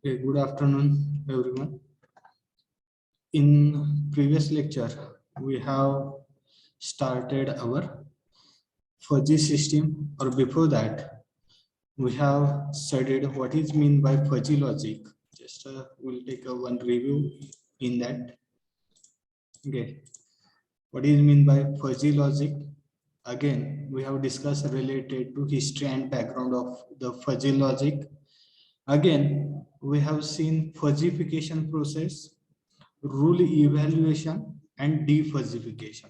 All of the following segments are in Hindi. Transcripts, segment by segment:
Okay, good afternoon, everyone. In previous lecture, we have started our fuzzy system, or before that, we have studied what is mean by fuzzy logic. Just we'll take a one review in that. Okay, what is mean by fuzzy logic? Again, we have discussed related to history and background of the fuzzy logic. Again, we have seen fuzzification process, rule evaluation, and defuzzification.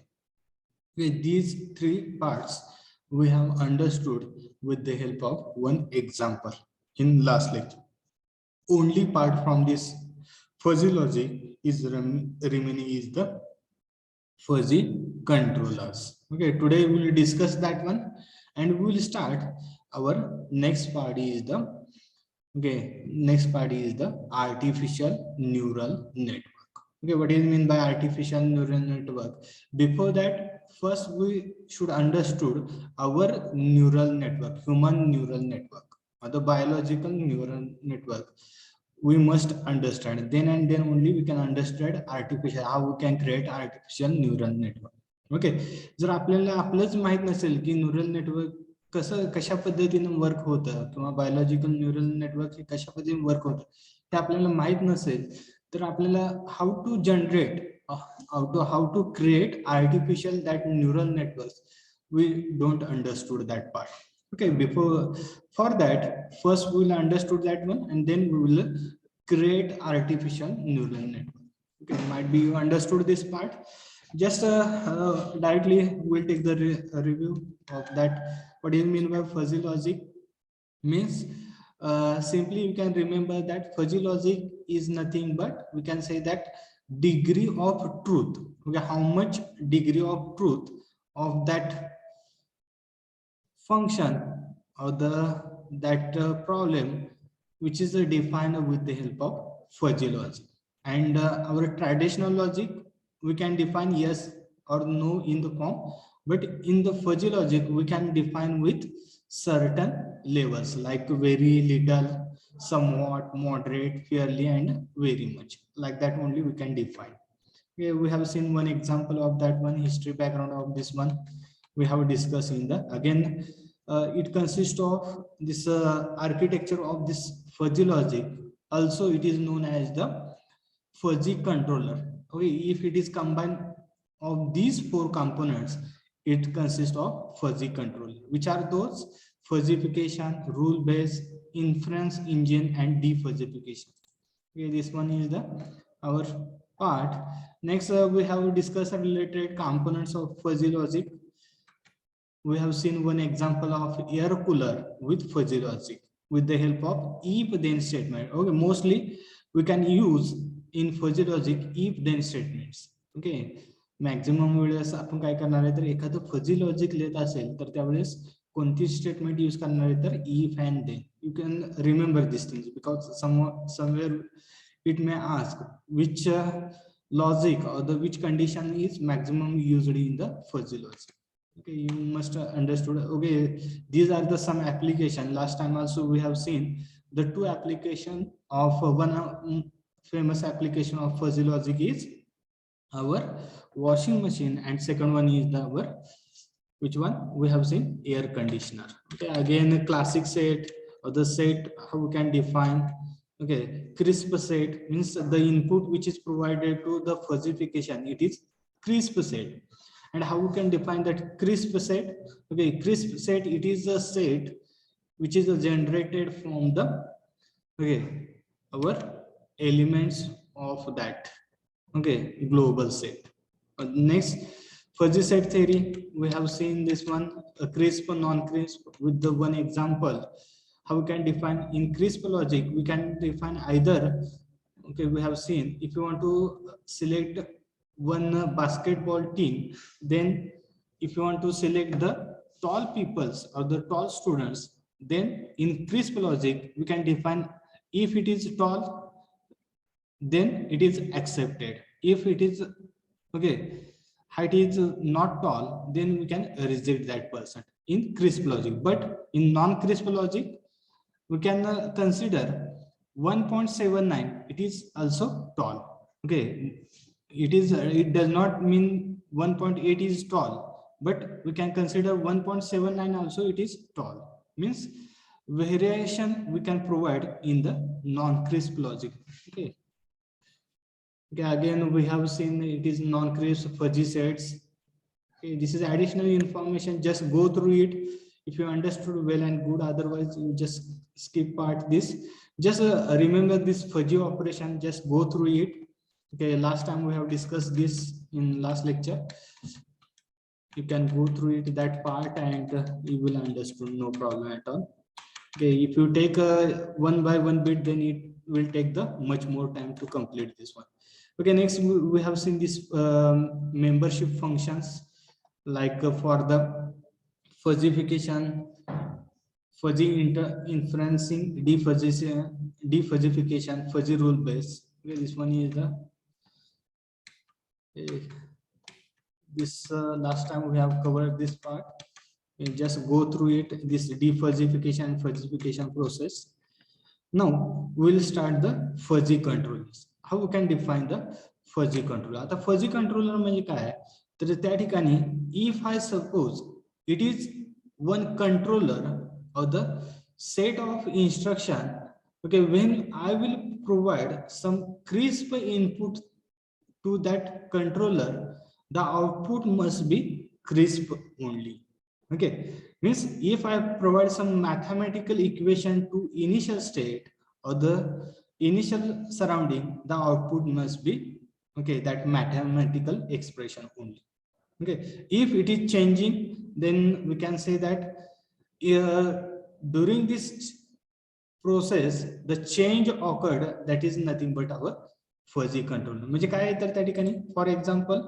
With these three parts, we have understood with the help of one example in last lecture. Only part from this fuzzy logic is remaining is the fuzzy controllers. Okay, today we will discuss that one, and we will start our next part is the next part is the artificial neural network. Okay, what do you mean by artificial neural network? Before that, first we should understood our neural network, human neural network, or the biological neural network. We must understand. Then and then only we can understand artificial, how we can create artificial neural network. Okay, जर आपल्याला आपलंच माहित नसेल की न्यूरल नेटवर्क कसं कशा पद्धतीने वर्क होतं किंवा बायोलॉजिकल न्यूरल नेटवर्क हे कशा पद्धतीने वर्क होतं ते आपल्याला माहित नसेल तर आपल्याला how to generate how to create artificial that neural networks we don't understood that part. Okay, before for that first we will understood that one, and then we will create artificial neural network. Okay, might be you understood this part. Just directly we'll take the review of that. What do you mean by fuzzy logic? Means simply you can remember that fuzzy logic is nothing but we can say that degree of truth. Okay, how much degree of truth of that function or that problem which is defined with the help of fuzzy logic. And our traditional logic we can define yes or no in the form, but in the fuzzy logic we can define with certain levels like very little, somewhat, moderate, fairly, and very much. Like that only we can define. Okay, we have seen one example of that one, history background of this one we have discussed in the again. It consists of this architecture of this fuzzy logic. Also, it is known as the fuzzy controller. Okay, if it is combined of these four components, it consists of fuzzy controller. Which are those? Fuzzification, rule based, inference engine, and defuzzification. Okay, this one is the our part. Next, we have discussed related components of fuzzy logic. We have seen one example of air cooler with fuzzy logic with the help of if then statement. Okay, mostly we can use in fuzzy logic if then statements. Okay, maximum वेळेस आपण काय करणार आहे तर एखादं फजी लॉजिक लिहित असेल तर त्यावेळेस कोणती स्टेटमेंट यूज करणार आहे तर if and then. You can remember this things because somewhere it may ask which logic or the which condition is maximum used in the fuzzy logic. Okay, you must understood. Okay, these are the some application. Last time also we have seen the two application of one famous application of fuzzy logic is our washing machine, and second one is the our which one we have seen air conditioner. Okay, again a classic set or the set how we can define. Okay, crisp set means the input which is provided to the fuzzification, it is crisp set. And how we can define that crisp set? Okay, crisp set, it is a set which is generated from the our elements of that global set. Next, fuzzy set theory, we have seen this one, a crisp, non-crisp, with the one example. How we can define in crisp logic? We can define either. Okay, we have seen if you want to select one basketball team, then if you want to select the tall peoples or the tall students, then in crisp logic we can define if it is tall, then it is accepted. If it is height is not tall, then we can reject that person in crisp logic. But in non-crisp logic, we can consider 1.79, it is also tall. Okay, it does not mean 1.8 is tall, but we can consider 1.79 also it is tall. Means variation we can provide in the non-crisp logic. Okay. Okay, again we have seen it is non-crisp fuzzy sets. Okay, this is additional information, just go through it if you understood well and good, otherwise you just skip part this. Just remember this fuzzy operation, just go through it. Okay, last time we have discussed this in last lecture. You can go through it, that part, and you will understand, no problem at all. Okay, if you take a one by one bit, then it will take the much more time to complete this one. Okay, next we have seen this membership functions, like for the fuzzification, fuzzy inferencing, defuzzification, fuzzy rule base. Okay, this one is the this last time we have covered this part. You just go through it, this defuzzification and fuzzification process. Now we'll start the fuzzy controllers. How we can define the fuzzy controller? आता fuzzy controller म्हणजे काय? तर त्या ठिकाणी if I suppose it is one controller or the set of instruction, okay, when I will provide some crisp input to that controller, the output must be crisp only. Okay, means if I provide some mathematical equation to initial state or the initial surrounding, the output must be, okay, that mathematical expression only. Okay, if it is changing, then we can say that during this process the change occurred, that is nothing but our fuzzy controller. म्हणजे काय तर त्या ठिकाणी, for example,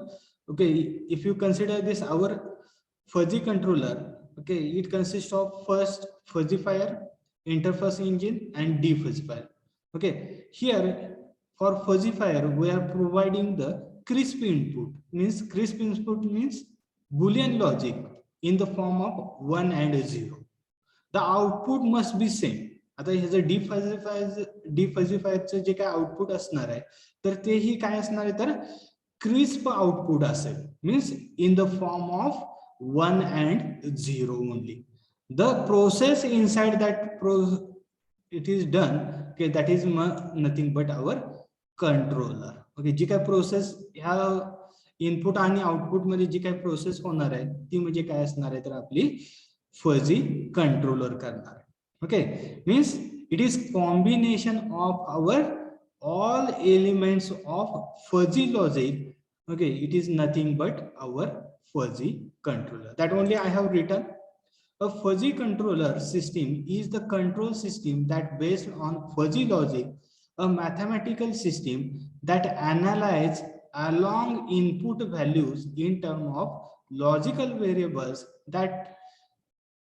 okay, if you consider this our fuzzy controller, okay, it consists of first fuzzifier, interface engine, and defuzzifier. Okay, here for fuzzifier we are providing the crisp input. Means crisp input means Boolean logic in the form of 1 and 0. The output must be same. आता हे जर डिफजिफायरचं जे काय आउटपुट असणार आहे तर तेही काय असणार आहे तर क्रिस्प आउटपुट असेल. Means in the form of 1 and 0 only. The process inside that it is done, okay, that is nothing but our controller. Okay, जी काय प्रोसेस ह्या इनपुट आणि आउटपुट मध्ये जी काय प्रोसेस होणार आहे ती म्हणजे काय असणार आहे तर आपली फजी कंट्रोलर करणार आहे. Okay, means it is combination of our all elements of fuzzy logic. Okay, it is nothing but our fuzzy controller. That only I have written. A fuzzy controller system is the control system that based on fuzzy logic, a mathematical system that analyze along input values in terms of logical variables that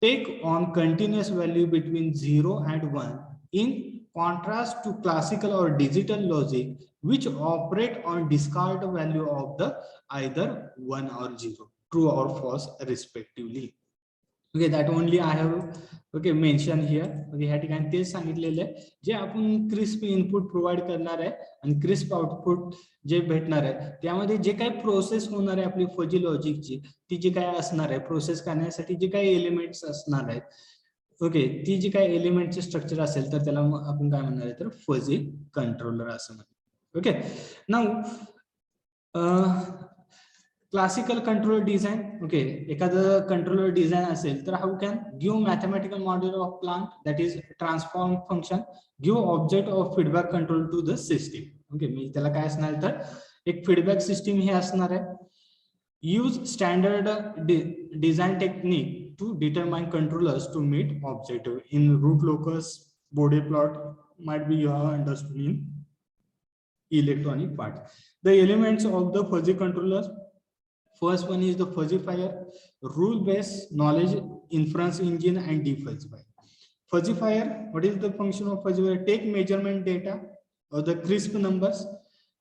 take on continuous value between 0 and 1, in contrast to classical or digital logic which operate on discard value of the either 1 or 0, true or false respectively. Okay, that only I have, okay, mentioned here. Okay, ह्या ठिकाणी तेच सांगितलेले आहे जे आपण क्रिस्प इनपुट प्रोव्हाइड करणार आहे आणि क्रिस्प आउटपुट जे भेटणार आहे त्यामध्ये जे काही प्रोसेस होणार आहे आपली फजी लॉजिकची ती जी काय असणार आहे प्रोसेस करण्यासाठी जे काही एलिमेंट्स असणार आहेत, ओके, ती जी काही एलिमेंटचे स्ट्रक्चर असेल तर त्याला आपण काय म्हणणार आहे तर फजी कंट्रोलर असं म्हणतो. Okay, now classical controller design. Okay, एखादं कंट्रोलर डिझाइन असेल तर how can give mathematical model of plant that is transform function, give object of feedback control to the system. Okay, मी त्याला काय असणार तर एक फीडबॅक सिस्टीम हे असणार आहे. Use standard design technique to determine controllers to meet objective in root locus, Bode plot might be you have understood in electronic part. The elements of the fuzzy controller, first one is the fuzzifier, rule based knowledge inference engine, and defuzzifier. Fuzzifier, what is the function of fuzzifier? Take measurement data or the crisp numbers,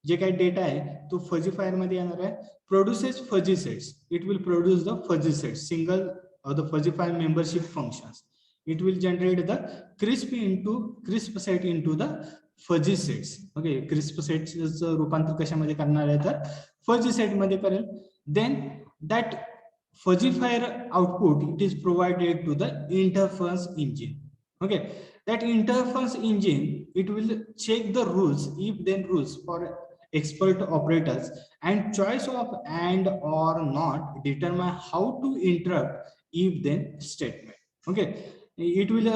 जे काही डेटा आहे तो फजीफायर मध्ये येणार आहे. Produces fuzzy sets, it will produce the fuzzy sets, single or the fuzzifier membership functions. It will generate the crisp set into the fuzzy sets. Okay, crisp sets रूपांतर कशामध्ये करणार आहे तर फजी सेट मध्ये करेल. Then that fuzzifier output it is provided to the interference engine. Okay, that interference engine it will check the rules if then rules for expert operators and choice of and or not determine how to interrupt if then statement. Okay, it will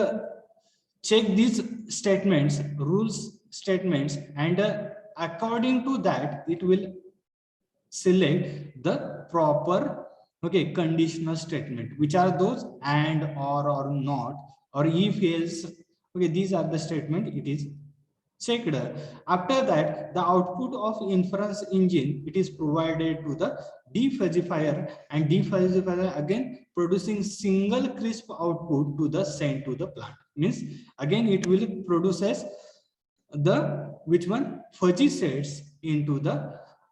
check these statements, rules statements, and according to that it will select the proper, okay, conditional statement. Which are those? And or not, or if else. Okay, these are the statement it is checked. After that, the output of inference engine it is provided to the defuzzifier, and defuzzifier again producing single crisp output to the send to the plant. Means again it will produces the which one fuzzy sets into the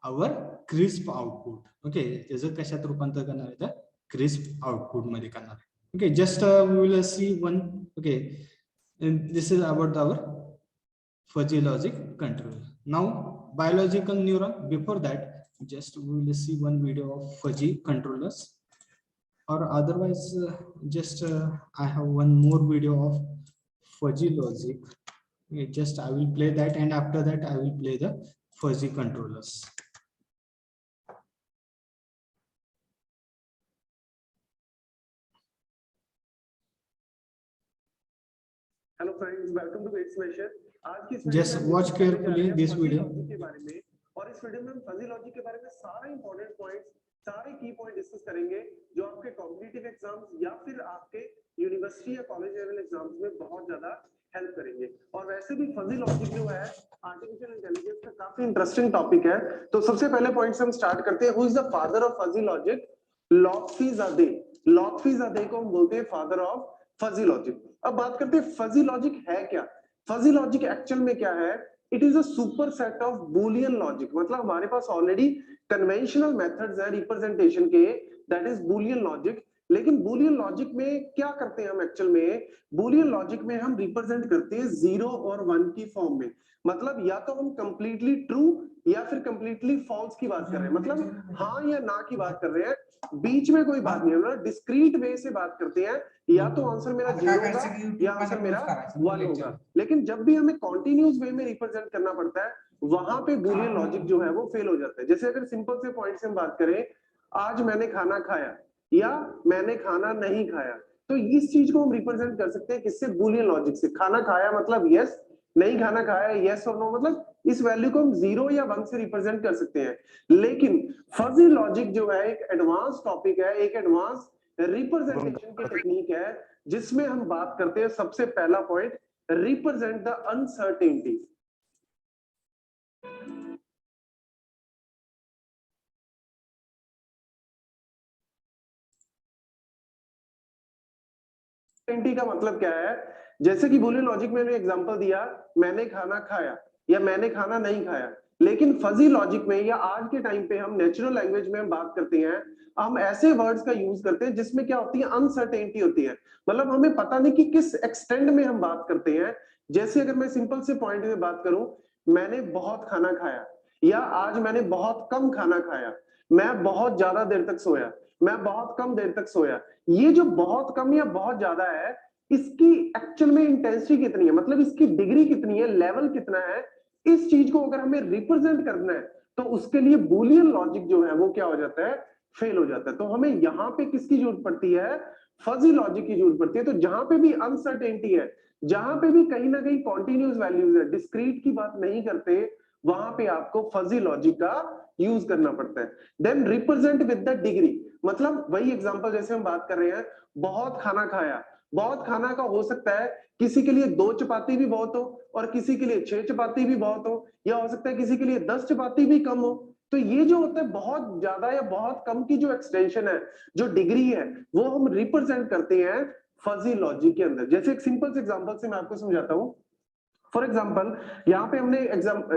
our crisp output. Okay, त्याचं कशात रूपांतर करणार आहे तर crisp output मध्ये करणार आहे. Okay, just we will see one. Okay, and this is about our fuzzy logic controller. Now biological neuron. Before that, just we will see one video of fuzzy controllers, or otherwise just I have one more video of fuzzy logic. Okay, just I will play that, and after that I will play the fuzzy controllers. Hello friends, welcome to this session. आज की Just watch carefully this video. के बारे में, और इस वीडियो में हम फजी लॉजिक के बारे में सारे इंपॉर्टेंट पॉइंट्स, सारे की पॉइंट डिस्कस करेंगे जो आपके कॉग्निटिव एग्जाम्स या फिर आपके यूनिवर्सिटी या कॉलेज लेवल एग्जाम्स में बहुत ज्यादा हेल्प करेंगे. और वैसे भी फजी लॉजिक जो है आर्टिफिशियल इंटेलिजेंस का काफी इंटरेस्टिंग टॉपिक है. तो सबसे पहले पॉइंट से हम स्टार्ट करते हैं. Who is the father of fuzzy logic? Lotfi Zadeh. Lotfi Zadeh को हम बोलते हैं फादर ऑफ फजी लॉजिक. अब बात करते हैं फजी लॉजिक है क्या. फजी लॉजिक एक्चुअल में क्या है? It is a super set of Boolean logic. मतलब हमारे पास ऑलरेडी कन्वेंशनल मेथड्स है रिप्रेजेंटेशन के, दैट इज बूलियन लॉजिक. लेकिन बूलियन लॉजिक में क्या करते हैं हम एक्चुअल में? बूलियन लॉजिक में हम रिप्रेजेंट करते हैं 0 और 1 की फॉर्म में. मतलब या तो हम कंप्लीटली ट्रू या फिर कंप्लीटली फॉल्स की बात कर रहे हैं, मतलब हाँ या ना की बात कर रहे हैं, बीच में कोई बात नहीं है. डिस्क्रीट वे से बात करते हैं, या तो आंसर मेरा 0 होगा या आंसर मेरा 1 होगा. लेकिन जब भी हमें कॉन्टिन्यूस वे में रिप्रेजेंट करना पड़ता है, वहां पे बूलियन लॉजिक जो है वो फेल हो जाता है. जैसे अगर सिंपल से पॉइंट से हम बात करें, आज मैंने खाना खाया या मैंने खाना नहीं खाया, तो इस चीज को हम रिप्रेजेंट कर सकते हैं किससे? बूलियन लॉजिक से. खाना खाया मतलब यस, नहीं खाना खाया यस और नो, मतलब इस वैल्यू को हम 0 या 1 से रिप्रेजेंट कर सकते हैं. लेकिन फजी लॉजिक जो है एक एडवांस टॉपिक है, एक एडवांस रिप्रेजेंटेशन की टेक्निक है, जिसमें हम बात करते हैं सबसे पहला पॉइंट, रिप्रेजेंट द अनसर्टेनिटी. का मतलब क्या है? जैसे कि बूलियन लॉजिक में मैंने एग्जांपल दिया, मैंने खाना खाया या मैंने खाना नहीं खाया. लेकिन फजी लॉजिक में या आज के टाइम पे हम नेचुरल लैंग्वेज में हम बात करते हैं, हम ऐसे वर्ड्स का यूज करते हैं जिसमें क्या होती है? अनसर्टेनिटी होती है. मतलब हमें पता नहीं कि किस एक्सटेंड में हम बात करते हैं. जैसे अगर मैं सिंपल से पॉइंट में बात करूं, मैंने बहुत खाना खाया या आज मैंने बहुत कम खाना खाया, मैं बहुत ज्यादा देर तक सोया, मैं बहुत कम देर तक सोया. ये जो बहुत कम या बहुत ज्यादा है, इसकी एक्चुअल में इंटेंसिटी कितनी है, मतलब इसकी डिग्री कितनी है, लेवल कितना है, इस चीज को अगर हमें रिप्रेजेंट करना है तो उसके लिए बूलियन लॉजिक जो है वो क्या हो जाता है? फेल हो जाता है. तो हमें यहाँ पे किसकी जरूरत पड़ती है? फजी लॉजिक की जरूरत पड़ती है. तो जहां पे भी अनसर्टेनिटी है, जहां पे भी कहीं ना कहीं कॉन्टिन्यूस वैल्यूज है, डिस्क्रीट की बात नहीं करते, वहां पे आपको फजी लॉजिक का यूज करना पड़ता है. Then represent with the degree. मतलब वही एग्जांपल जैसे हम बात कर रहे हैं, बहुत खाना खाया, बहुत खाना का हो सकता है किसी के लिए 2 चपाती भी बहुत हो और किसी के लिए 6 चपाती भी बहुत हो, या हो सकता है किसी के लिए 10 चपाती भी कम हो. तो ये जो होता है बहुत ज्यादा या बहुत कम की जो एक्सटेंशन है, जो डिग्री है, वो हम रिप्रेजेंट करते हैं फजी लॉजिक के अंदर. जैसे एक सिंपल से एग्जांपल से मैं आपको समझाता हूं. फॉर एग्जाम्पल यहाँ पे हमने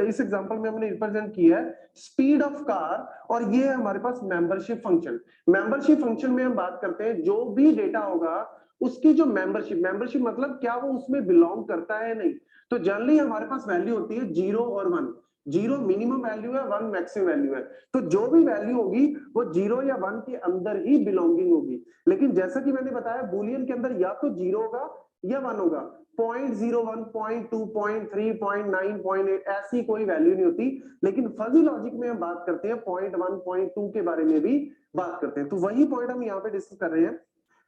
इस एग्जाम्पल में हमने रिप्रेजेंट किया है स्पीड ऑफ कार, और ये है हमारे पास मेंबरशिप फंक्शन. मेंबरशिप फंक्शन में हम बात करते हैं जो भी डेटा होगा उसकी जो मेंबरशिप मतलब क्या वो उसमें बिलोंग करता है नहीं. तो जनरली हमारे पास वैल्यू होती है 0 और 1। 0 मिनिमम वैल्यू है, 1 मैक्सिमम वैल्यू है। तो जो भी वैल्यू होगी वो 0 या 1 के अंदर ही बिलोंगिंग होगी। लेकिन जैसा कि मैंने बताया बूलियन के अंदर या तो 0 होगा या 1 होगा। 0.01, 0.2, 0.3, 0.9, 0.8 ऐसी कोई वैल्यू नहीं होती। लेकिन फजी लॉजिक में हम बात करते हैं 0.1, 0.2 के बारे में भी बात करते हैं। तो वही पॉइंट हम यहाँ पे डिस्कस कर रहे हैं।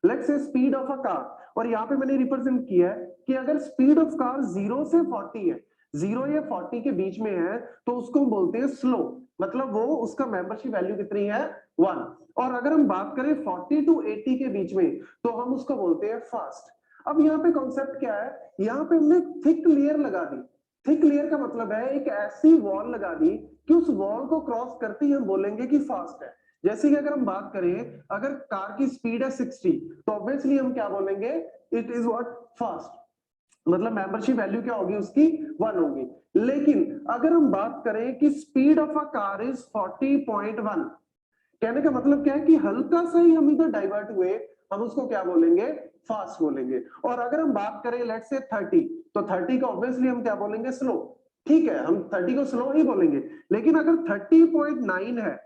Let's say speed of a car, और यहाँ पे मैंने रिप्रेजेंट किया है कि अगर स्पीड ऑफ कार 0 से 40 है, 0 या 40 के बीच में है, तो उसको हम बोलते हैं स्लो। मतलब वो उसका मेंबरशिप वैल्यू कितनी है 1। और अगर हम बात करें 40 टू 80 के बीच में, तो हम उसको बोलते हैं फास्ट। अब यहाँ पे कॉन्सेप्ट क्या है, यहाँ पे हमने थिक लेयर लगा दी। थिक लेयर का मतलब है एक ऐसी वॉल लगा दी कि उस वॉल को क्रॉस करते ही हम बोलेंगे कि फास्ट है। जैसे कि अगर हम बात करें, अगर कार की स्पीड है 60, तो ऑब्वियसली हम क्या बोलेंगे, इट इज व्हाट, फास्ट। मतलब मेंबरशिप वैल्यू क्या होगी उसकी 1 होगी। लेकिन अगर हम बात करें कि speed of a car is 40.1, कहने का मतलब क्या है कि हल्का सा ही हम इधर डाइवर्ट हुए, हम उसको क्या बोलेंगे, फास्ट बोलेंगे। और अगर हम बात करें लेट्स से 30, तो 30 का ऑब्वियसली हम क्या बोलेंगे, स्लो। ठीक है, हम 30 को स्लो ही बोलेंगे। लेकिन अगर 30.9 है,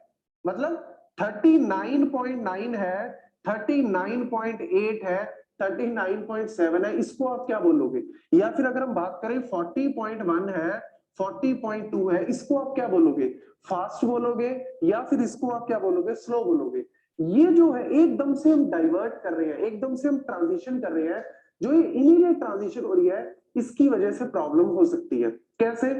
मतलब 39.9 है, 39.8 है, 39.7 है, इसको आप क्या बोलोगे? या फिर अगर हम बात करें 40.1 है, 40.2 है, इसको आप क्या बोलोगे, फास्ट बोलोगे, या फिर इसको आप क्या बोलोगे, स्लो बोलोगे? ये जो है एकदम से हम डाइवर्ट कर रहे हैं, एकदम से हम ट्रांजिशन कर रहे हैं। जो ये इमीडिएट ट्रांजिशन हो रही है, इसकी वजह से प्रॉब्लम हो सकती है। कैसे?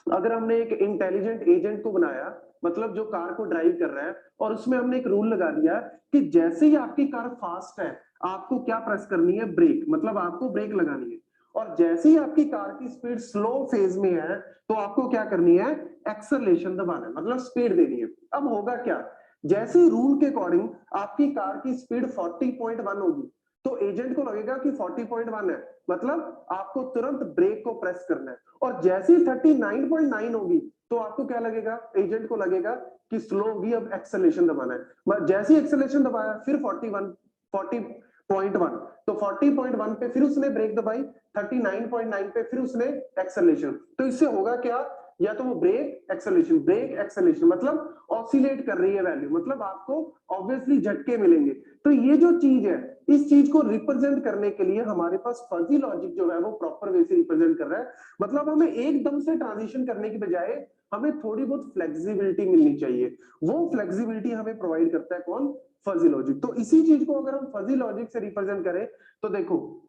अगर हमने एक इंटेलिजेंट एजेंट को बनाया, मतलब जो कार को ड्राइव कर रहा है, और उसमें हमने एक रूल लगा दिया कि जैसे ही आपकी कार फास्ट है, आपको क्या प्रेस करनी है, ब्रेक, मतलब आपको ब्रेक लगानी है। और जैसे ही आपकी कार की स्पीड स्लो फेज में है, तो आपको क्या करनी है, एक्सेलरेशन दबाना है, मतलब स्पीड देनी है। अब होगा क्या, जैसे रूल के अकॉर्डिंग आपकी कार की स्पीड 40.1 होगी, तो एजेंट को लगेगा कि 40.1 है, मतलब आपको तुरंत ब्रेक को प्रेस करना है। और जैसे ही 39.9 होगी, तो आपको क्या लगेगा, एजेंट को लगेगा कि स्लो होगी, अब एक्सेलरेशन दबाना है। जैसे ही एक्सेलरेशन दबाया, फिर 40.1, तो 40.1 पे फिर उसने ब्रेक दबाई, 39.9 पे फिर उसने एक्सेलरेशन। तो इससे होगा क्या, या तो वो ब्रेक एक्सेलरेशन, मतलब ऑसिलेट कर रही है वैल्यू, मतलब आपको ऑब्वियसली झटके मिलेंगे। तो ये जो चीज है, इस चीज को रिप्रेजेंट करने के लिए हमारे पास फजी लॉजिक जो है वो प्रॉपर वे से रिप्रेजेंट कर रहा है। मतलब हमें एकदम से ट्रांजिशन करने की बजाय हमें थोड़ी बहुत फ्लेक्सिबिलिटी मिलनी चाहिए। वो फ्लेक्सिबिलिटी हमें प्रोवाइड करता है कौन, फजी लॉजिक। तो इसी चीज को अगर हम फजी लॉजिक से रिप्रेजेंट करें, तो देखो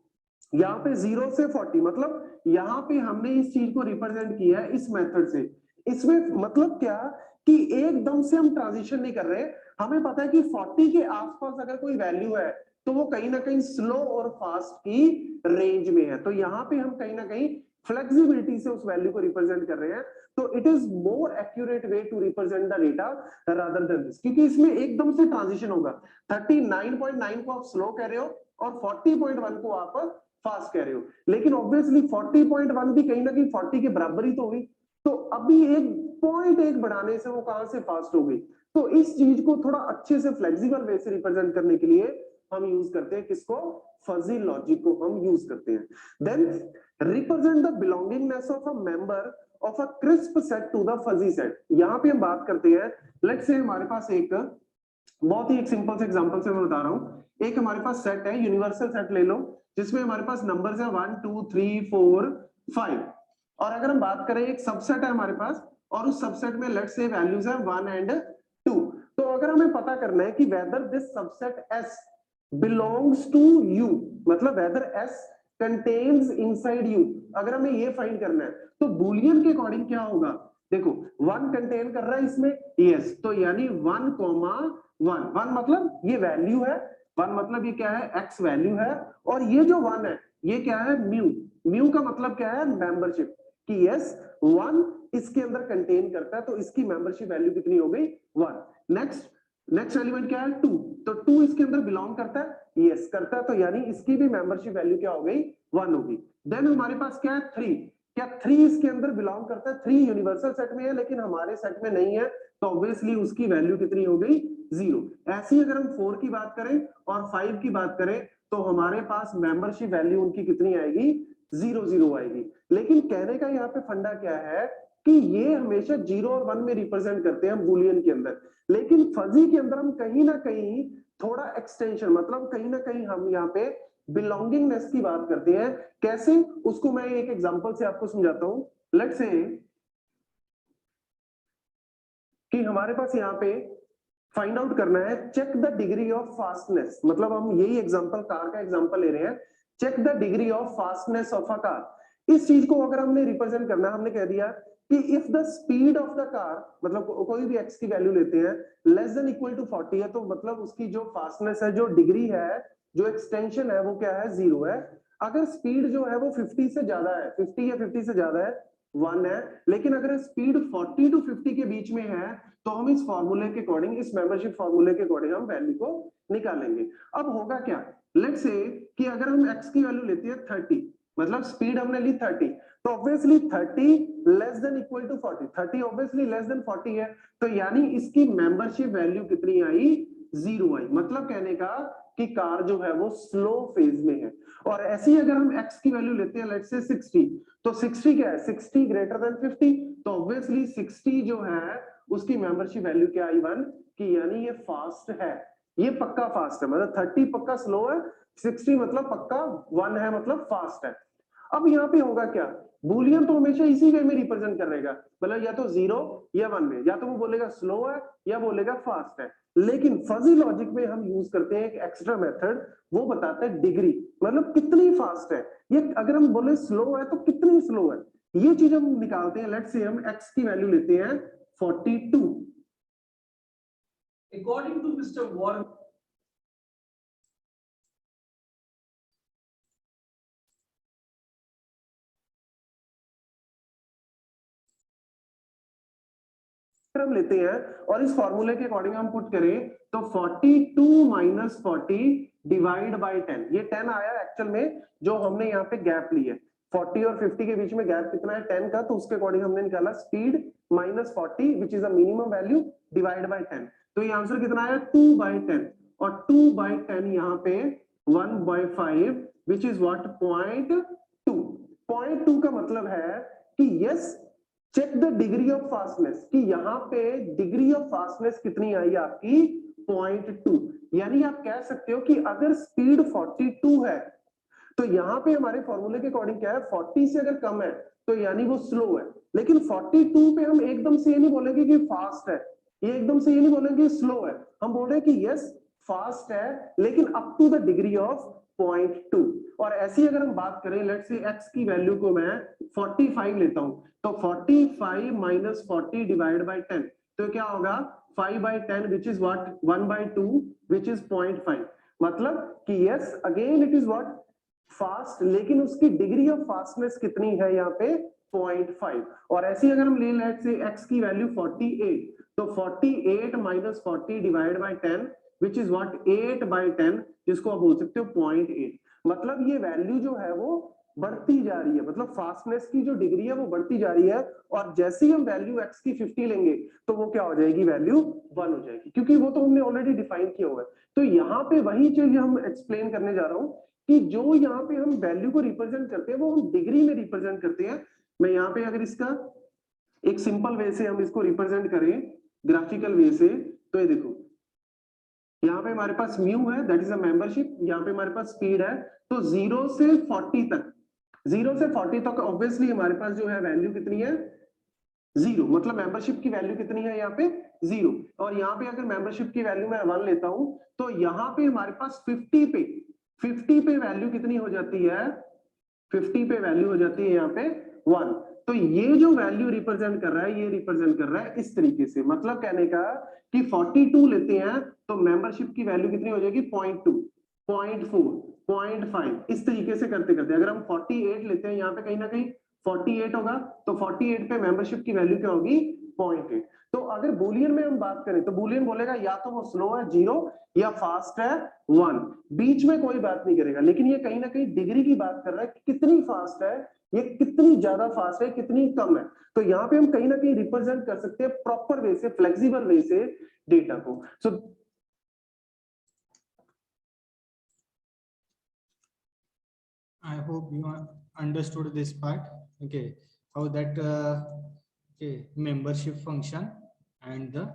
यहाँ पे 0 से 40, मतलब यहाँ पे हमने इस चीज को रिप्रेजेंट किया है इस मेथड से। इसमें मतलब क्या कि एकदम से हम ट्रांजिशन नहीं कर रहे। हमें पता है कि 40 के आसपास अगर कोई वैल्यू है, तो वो कहीं ना कहीं स्लो और फास्ट की रेंज में है। तो यहाँ पे हम कहीं ना कहीं फ्लेक्सिबिलिटी से उस वैल्यू को रिप्रेजेंट कर रहे हैं। तो it is more accurate way to represent the data rather than this, क्योंकि इसमें एकदम से ट्रांजिशन होगा। 39.9 को आप स्लो कह रहे हो, और 40.1 को आप फास्ट कह रहे हो। लेकिन ऑब्वियसली 40.1 भी कहीं ना कहीं 40 के बराबर ही तो हुई। तो अभी एक पॉइंट एक बढ़ाने से वो कहां से फास्ट हो गई। तो इस चीज को थोड़ा अच्छे से फ्लेक्सिबल वे से रिप्रेजेंट करने के लिए हम यूज करते हैं किसको, फजी लॉजिक को हम यूज करते हैं। Then represent the belongingness of a member of a crisp set to the fuzzy set. यहां पे हम बात करते हैं, लेट्स से हमारे पास एक बहुत ही एक सिंपल से एग्जांपल से मैं बता रहा हूं। एक हमारे पास सेट है, यूनिवर्सल सेट ले लो, जिसमें हमारे पास नंबर्स है 1 2 3 4 5। और अगर हम बात करें, एक सबसेट है हमारे पास, और उस सबसेट में लेट्स से वैल्यूज है 1 एंड 2। तो अगर हमें पता करना है कि whether this subset S belongs to U, मतलब whether S contains inside U, अगर हमें ये फाइंड करना है, तो बूलियन के अकॉर्डिंग क्या होगा, देखो 1 कंटेन कर रहा है इसमें, यस, तो यानी 1,1 मतलब ये वैल्यू है। 1 मतलब ये क्या है, x वैल्यू है। और ये जो 1 है, ये क्या है, म्यू। म्यू का मतलब क्या है, मेंबरशिप, कि यस 1 इसके अंदर कंटेन करता है, तो इसकी मेंबरशिप वैल्यू कितनी हो गई, 1। नेक्स्ट एलिमेंट क्या है, 2, तो 2 इसके अंदर बिलोंग करता है, यस करता है, तो यानी इसकी भी मेंबरशिप वैल्यू क्या हो गई, 1 होगी। देन हमारे पास क्या है, 3, क्या 3 इसके अंदर बिलोंग करता है, 3 यूनिवर्सल सेट में है लेकिन हमारे सेट में नहीं है, तो ऑब्वियसली उसकी वैल्यू कितनी हो गई, 0। ऐसे ही अगर हम 4 की बात करें और 5 की बात करें, तो हमारे पास मेंबरशिप वैल्यू उनकी कितनी आएगी, 0 0 आएगी। लेकिन कहने का यहाँ पे फंडा क्या है कि ये हमेशा 0 और 1 में रिप्रेजेंट करते हैं हम बुलियन के अंदर, लेकिन फजी के अंदर हम कहीं ना कहीं थोड़ा एक्सटेंशन, मतलब कहीं ना कहीं हम यहाँ पे बिलोंगिंगनेस की बात करते हैं। कैसे, उसको मैं एक एग्जांपल से आपको समझाता हूं। लेट्स से कि हमारे पास यहाँ पे फाइंड आउट करना है, check the degree of fastness, मतलब हम यही एग्जांपल कार का एग्जांपल ले रहे हैं, check the degree of fastness of a car. इस चीज को अगर हमने रिप्रेजेंट करना है, हमने कह दिया कि if the speed of the car, मतलब कोई भी एक्स की वैल्यू लेते हैं, लेस देन इक्वल टू 40 है, तो मतलब उसकी जो फास्टनेस है, जो डिग्री है, जो एक्सटेंशन है, वो क्या है, 0 है। अगर स्पीड जो है वो 50 से ज्यादा है, 50 या 50 से ज्यादा है, 1 है। लेकिन अगर स्पीड 40 टू 50 के बीच में है, तो हम इस फॉर्मूले के अकॉर्डिंग, इस मेंबरशिप फॉर्मूले के अकॉर्डिंग हम वैल्यू को निकालेंगे। अब होगा क्या, लेट्स से कि अगर हम x की वैल्यू लेते हैं 30, मतलब स्पीड हमने ली 30, तो obviously 30 less than equal to 40, 30 obviously less than 40 है, तो यानी इसकी मेंबरशिप वैल्यू कितनी आई, 0 आई। मतलब कहने का कि कार जो है वो स्लो फेज में है। और ऐसे ही अगर हम x की वैल्यू लेते हैं लेट्स से 60, तो 60 क्या है, 60 ग्रेटर देन 50, तो ऑब्वियसली 60 जो है उसकी मेंबरशिप वैल्यू क्या आई, 1, कि यानी ये फास्ट है, ये पक्का फास्ट है। मतलब 30 पक्का स्लो है, 60 मतलब पक्का 1 है, मतलब फास्ट है। अब यहाँ पे होगा क्या, बुलियन तो हमेशा इसी वे में रिप्रेजेंट करेगा, मतलब या तो 0 या 1 में, या तो वो बोलेगा स्लो है या बोलेगा फास्ट है। लेकिन फजी लॉजिक में हम यूज करते हैं एक एक्स्ट्रा मेथड, वो बताता है डिग्री, मतलब कितनी फास्ट है ये। अगर हम बोले स्लो है तो कितनी स्लो है, ये चीज हम निकालते हैं। लेट्स से हम x की वैल्यू लेते हैं 42। अकॉर्डिंग टू मिस्टर वॉरेन, हम लेते हैं और इस फॉर्मूले के अकॉर्डिंग हम पुट करें, तो 42 माइनस 40 डिवाइड बाय 10, ये 10 आया एक्चुअल में, जो हमने यहाँ पे गैप ली है 40 और 50 के बीच में गैप कितना है, 10 का, तो उसके अकॉर्डिंग हमने निकाला speed minus 40 which is a minimum value divide by 10। तो ये आंसर कितना आया, 2/10, और 2/10 यहाँ पे 1/5 विच इज व्हाट, 0.2। 0.2 का मतलब है कि yes, check the degree of fastness, कि यहाँ पे डिग्री ऑफ फास्टनेस कितनी आई आपकी, 0.2। यानी आप कह सकते हो कि अगर स्पीड 42 है, तो यहाँ पे हमारे फॉर्मूले के अकॉर्डिंग क्या है, 40 से अगर कम है तो यानी वो स्लो है। लेकिन 42 पे हम एकदम से ये नहीं बोलेंगे कि फास्ट है, ये एकदम से ये नहीं बोलेंगे स्लो है, हम बोल रहे हैं कि यस फास्ट है, लेकिन up to the degree of 0.2। और ऐसी अगर हम बात करें, लेट्स से x की वैल्यू को मैं 45 लेता हूं, तो 45 माइनस 40 डिवाइड बाय 10, तो क्या होगा, 5/10 which is what, 1/2 which is 0.5। मतलब कि yes again it is what, fast, लेकिन उसकी डिग्री ऑफ फास्टनेस कितनी है यहाँ पे, 0.5। और ऐसे अगर हम ले लेट से x की वैल्यू 48, तो 48 minus 40 divide by 10 which is what, 8/10, जिसको आप बोल सकते हो 0.8। मतलब ये वैल्यू जो है वो बढ़ती जा रही है, मतलब फास्टनेस की जो डिग्री है वो बढ़ती जा रही है। और जैसे ही हम वैल्यू x की 50 लेंगे, तो वो क्या हो जाएगी, वैल्यू 1 हो जाएगी, क्योंकि वो तो हमने ऑलरेडी डिफाइन किया हुआ है। तो यहाँ पे वही चीज हम एक्सप्लेन करने जा रहा हूँ कि जो यहाँ पे हम वैल्यू को रिप्रेजेंट करते हैं वो हम डिग्री में रिप्रेजेंट करते हैं। मैं यहाँ पे अगर इसका एक सिंपल वे से हम इसको रिप्रेजेंट करें, ग्राफिकल वे से, तो ये देखो, यहाँ पे हमारे पास म्यू है, दैट इज अ मेंबरशिप, यहाँ पे हमारे पास स्पीड है, तो 0 से 40 तक, 0 से 40 तक ऑब्वियसली हमारे पास जो है वैल्यू कितनी है, 0, मतलब मेंबरशिप की वैल्यू कितनी है यहाँ पे, 0। और यहाँ पे अगर मेंबरशिप की वैल्यू मैं 1 लेता हूं, तो यहाँ पे हमारे पास 50 पे वैल्यू कितनी हो जाती है, 50 पे वैल्यू हो जाती है यहाँ पे 1। तो ये जो वैल्यू रिप्रेजेंट कर रहा है, ये रिप्रेजेंट कर रहा है इस तरीके से, मतलब कहने का कि 42 लेते हैं तो मेंबरशिप की वैल्यू कितनी हो जाएगी, 0.2, 0.4, 0.5, इस तरीके से करते करते अगर हम 48 लेते हैं, यहाँ पे कहीं ना कहीं 48 होगा, तो 48 पे मेंबरशिप की वैल्यू क्या होगी, 0.8। तो अगर बुलियन में हम बात करें, तो बुलियन बोलेगा या तो वो स्लो है 0 या फास्ट है 1, बीच में कोई बात नहीं करेगा। लेकिन ये कहीं ना कहीं डिग्री की बात कर रहा है कि कितनी फास्ट है, ये कितनी ज्यादा फास्ट है, कितनी कम है। तो यहाँ पे हम कहीं ना कहीं रिप्रेजेंट कर सकते हैं प्रॉपर वे से, फ्लेक्सिबल वे से डेटा को। सो I hope understood this part. Okay, how that okay, membership function and the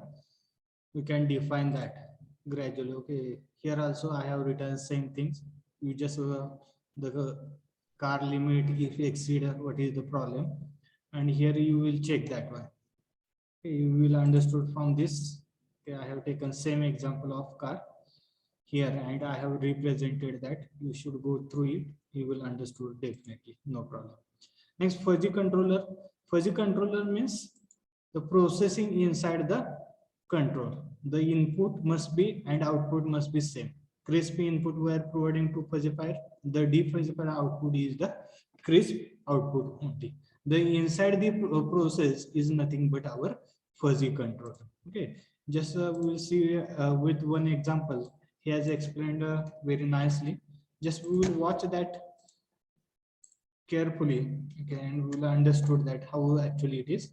we can define that gradually. Okay, here also I have written same things. You just the car limit if exceed what is the problem, and here you will check that one. Okay, you will understood from this. Okay, I have taken same example of car here and I have represented that. You should go through it. You will understood definitely, no problem. Next, fuzzy controller. Fuzzy controller means the processing inside the control. The input must be and output must be same. Crispy input we are providing to fuzzifier. The defuzzifier output is the crisp output only. The inside the process is nothing but our fuzzy controller. Okay, just we will see with one example. He has explained very nicely. Just we will watch that carefully, okay, and we will understood that how actually it is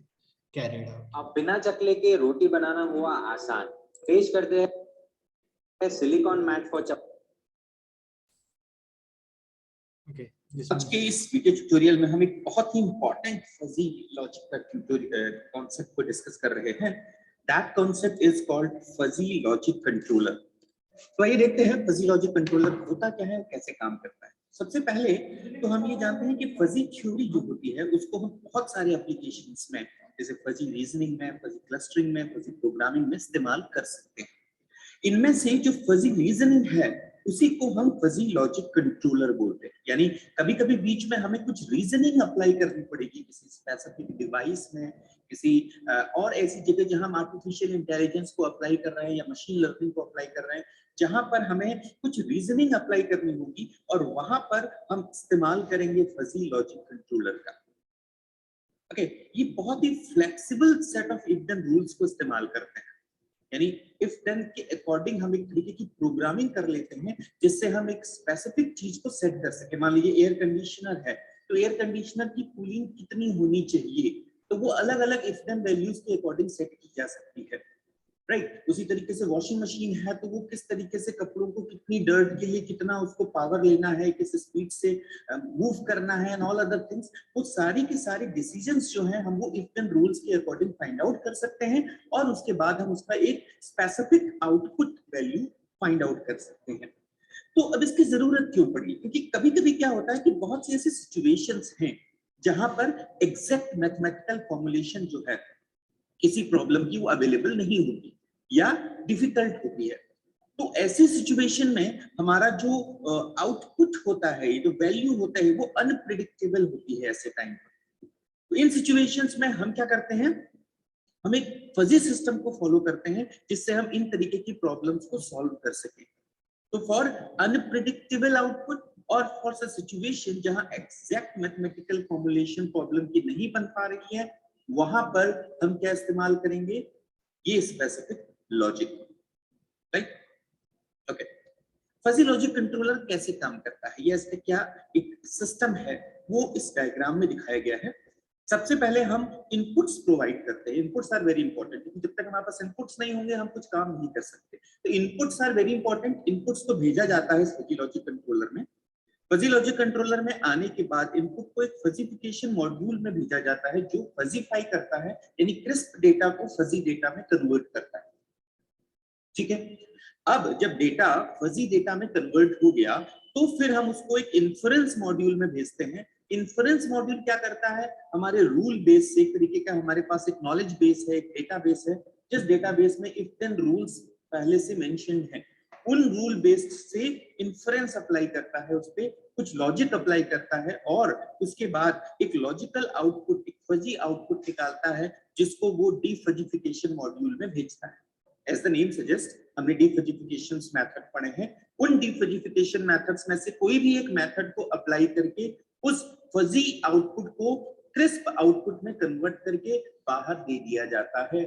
carried out. अब बिना चकले के रोटी बनाना हुआ आसान। पेश करते हैं सिलिकॉन मैट फॉर चप। Okay, आज के इस वीडियो ट्यूटोरियल में हम एक बहुत ही इंपॉर्टेंट फजी लॉजिक का कॉन्सेप्ट को डिस्कस कर रहे हैं। That concept is called fuzzy logic controller. तो ये देखते हैं फजी लॉजिक कंट्रोलर होता क्या है, कैसे काम करता है। सबसे पहले तो हम ये जानते हैं कि फजी थ्योरी जो होती है उसको हम बहुत सारे एप्लीकेशंस में, जैसे फजी रीजनिंग में, फजी क्लस्टरिंग में, फजी प्रोग्रामिंग में इस्तेमाल कर सकते हैं। इनमें से जो फजी रीजनिंग है उसी को हम फजी लॉजिक कंट्रोलर बोलते हैं। यानी कभी कभी बीच में हमें कुछ रीजनिंग अप्लाई करनी पड़ेगी किसी स्पेसिफिक डिवाइस में, किसी और ऐसी जगह जहां हम आर्टिफिशियल इंटेलिजेंस को अप्लाई कर रहे हैं या मशीन लर्निंग को अप्लाई कर रहे हैं, जहां पर हमें कुछ रीजनिंग अप्लाई करनी होगी और वहां पर हम इस्तेमाल करेंगे फजी लॉजिक कंट्रोलर का। ओके, ये बहुत ही flexible set of if then rules को इस्तेमाल करते हैं। यानी इफ देन के अकॉर्डिंग हम एक तरीके की प्रोग्रामिंग कर लेते हैं जिससे हम एक स्पेसिफिक चीज को सेट कर सके। मान लीजिए एयर कंडीशनर है, तो एयर कंडीशनर की कूलिंग कितनी होनी चाहिए, तो वो अलग अलग इफ देन वैल्यूज के अकॉर्डिंग सेट की जा सकती है, राइट। उसी तरीके से वॉशिंग मशीन है, तो वो किस तरीके से कपड़ों को कितनी डर्ट के लिए कितना उसको पावर लेना है, किस स्पीड से मूव करना है एंड ऑल अदर थिंग्स, वो सारी की सारी डिसीजंस जो हैं हम वो इफ देन रूल्स के अकॉर्डिंग फाइंड आउट कर सकते हैं और उसके बाद हम उसका एक specific output value find out कर सकते हैं। तो अब इसकी जरूरत क्यों पड़ी? क्योंकि कभी कभी क्या होता है कि बहुत सी ऐसी सिचुएशंस हैं जहां पर एग्जैक्ट मैथमेटिकल फॉर्मुलेशन जो है किसी प्रॉब्लम की वो अवेलेबल नहीं होती या डिफिकल्ट होती है। तो ऐसी सिचुएशन में हमारा जो आउटपुट होता है, जो वैल्यू होता है, वो अनप्रेडिक्टेबल होती है ऐसे टाइम पर। तो इन सिचुएशंस में हम क्या करते हैं, हम एक फजी सिस्टम को फॉलो करते हैं जिससे हम इन तरीके की प्रॉब्लम्स को सॉल्व कर सकें। तो फॉर अनप्रेडिक्टेबल आउटपुट और फॉर अ सिचुएशन जहां एग्जैक्ट मैथमेटिकल फॉर्मुलेशन प्रॉब्लम की नहीं बन पा रही है, वहां पर हम क्या इस्तेमाल करेंगे, ये specific logic, right. Okay, fuzzy logic controller कैसे काम करता है, ये इसका क्या एक सिस्टम है वो इस डायग्राम में दिखाया गया है। सबसे पहले हम इनपुट्स प्रोवाइड करते हैं। इनपुट्स आर वेरी इंपॉर्टेंट, क्योंकि जब तक हमारे पास इनपुट्स नहीं होंगे हम कुछ काम नहीं कर सकते। तो inputs are very important. Inputs को भेजा जाता है फजी लॉजिक कंट्रोलर में। फजी लॉजिक कंट्रोलर में आने के बाद इनपुट को एक फजीफिकेशन मॉड्यूल में भेजा जाता है जो फजीफाई करता है, यानी क्रिस्प डेटा को फजी डेटा में कन्वर्ट करता है, ठीक है। अब जब डेटा फजी डेटा में कन्वर्ट हो गया तो फिर हम उसको एक इन्फरेंस मॉड्यूल में भेजते हैं। इन्फरेंस मॉड्यूल क्या करता है, हमारे रूल बेस से एक तरीके का हमारे पास एक नॉलेज बेस है, एक डेटाबेस है, जिस डेटाबेस में इफ देन रूल्स पहले से मेंशन्ड हैं, उन रूल बेस्ड से इन्फरेंस अप्लाई करता है, उस पे कुछ लॉजिक अप्लाई करता है और उसके बाद एक लॉजिकल आउटपुट, एक फजी आउटपुट निकालता है जिसको वो डीफजिफिकेशन मॉड्यूल में भेजता है। As the name suggests, हमने डीफजिफिकेशन मेथड पढ़े हैं। उन डीफजिफिकेशन मेथड्स में से कोई भी एक मेथड को अप्लाई करके उस फजी आउटपुट को क्रिस्प आउटपुट में कन्वर्ट करके बाहर दे दिया जाता है।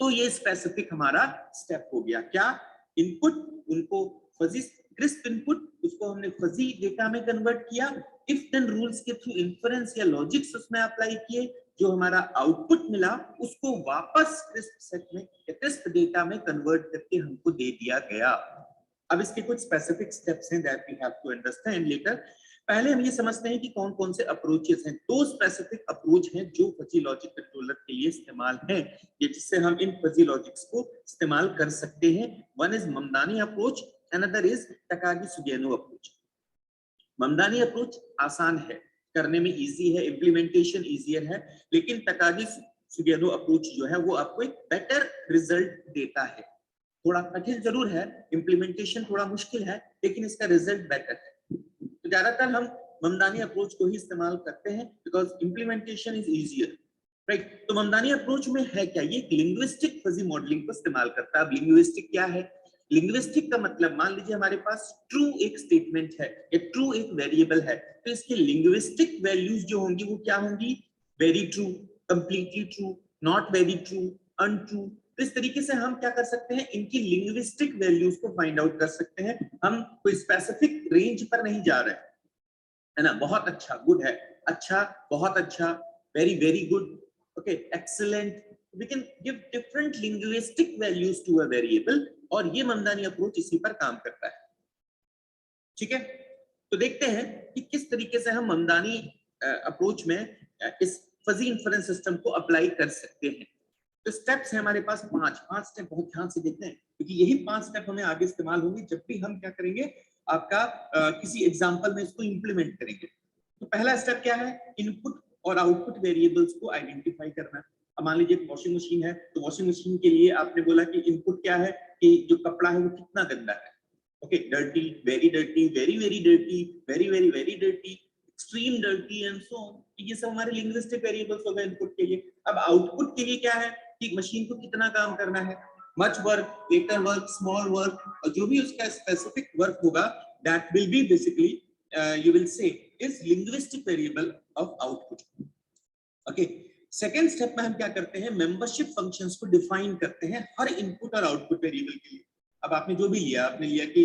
तो ये स्पेसिफिक हमारा स्टेप हो गया। क्या? इनपुट, उनको फजी क्रिस्प इनपुट, उसको हमने फजी डेटा में कन्वर्ट किया, इफ देन रूल्स के थ्रू इन्फरेंस या लॉजिक्स उसमें अप्लाई किए, जो हमारा आउटपुट मिला उसको वापस क्रिस्प सेट में, क्रिस्प डेटा में कन्वर्ट करके हमको दे दिया गया। अब इसके कुछ स्पेसिफिक स्टेप्स हैं that we have to understand later. पहले हम ये समझते हैं कि कौन कौन से अप्रोचेस हैं। दो स्पेसिफिक अप्रोच हैं जो फजी लॉजिक कंट्रोलर के लिए इस्तेमाल है, ये जिससे हम इन फजी लॉजिक्स को इस्तेमाल कर सकते हैं। One is Mamdani approach, another is Takagi Sugeno approach. Mamdani approach आसान है, करने में इजी है, इम्प्लीमेंटेशन इजियर है, लेकिन तकागी सुगेनो अप्रोच जो है वो आपको एक बेटर रिजल्ट देता है। थोड़ा कठिन जरूर है, इम्प्लीमेंटेशन थोड़ा मुश्किल है, लेकिन इसका रिजल्ट बेटर है। तो ज्यादातर हम ममदानी अप्रोच को ही इस्तेमाल करते हैं because implementation is easier, right. तो ममदानी अप्रोच में है क्या, ये लिंग्विस्टिक फजी मॉडलिंग को इस्तेमाल करता है। अब लिंग्विस्टिक क्या है? लिंग्विस्टिक का मतलब, मान लीजिए हमारे पास ट्रू एक स्टेटमेंट है या ट्रू एक वेरिएबल है, तो इसकी लिंग्विस्टिक वैल्यूज जो होंगी वो क्या होंगी? Very true, completely true, not very true, untrue. तो इस तरीके से हम क्या कर सकते हैं, इनकी लिंग्विस्टिक वैल्यूज को फाइंड आउट कर सकते हैं। हम कोई स्पेसिफिक रेंज पर नहीं जा रहे हैं, है ना। बहुत अच्छा, गुड है, अच्छा, बहुत अच्छा, very very good, okay, excellent. We can give different linguistic values to a variable, और ये ममदानी अप्रोच इसी पर काम करता है, ठीक है। तो देखते हैं कि किस तरीके से हम ममदानी अप्रोच में इस फजी इन्फरेंस सिस्टम को अप्लाई कर सकते हैं। तो स्टेप्स हैं हमारे पास पांच स्टेप, बहुत ध्यान से देखते हैं, क्योंकि यही 5 स्टेप हमें आगे इस्तेमाल होंगे जब भी हम क्या करेंगे, आपका किसी एग्जांपल में इसको इंप्लीमेंट करेंगे। तो पहला स्टेप क्या है? इनपुट और आउटपुट वेरिएबल्स को आइडेंटिफाई करना। अब मान लीजिए एक वॉशिंग मशीन है, तो वॉशिंग मशीन के लिए आपने बोला कि इनपुट क्या है, कि जो कपड़ा है वो कितना गंदा है, okay, dirty, very dirty, very very dirty, very very very dirty, extreme dirty and so on. ये सब हमारे लिंग्विस्टिक वेरिएबल्स हो गए इनपुट के लिए। अब आउटपुट के लिए क्या है कि मशीन को कितना काम करना है, much work, later work, small work, और जो भी उसका स्पेसिफिक वर्क होगा, that will be basically you will say is linguistic variable of output, okay। Second step में हम क्या करते हैं, मेंबरशिप फंक्शंस को डिफाइन करते हैं हर इनपुट और आउटपुट वेरिएबल के लिए। अब आपने जो भी लिया, आपने लिया कि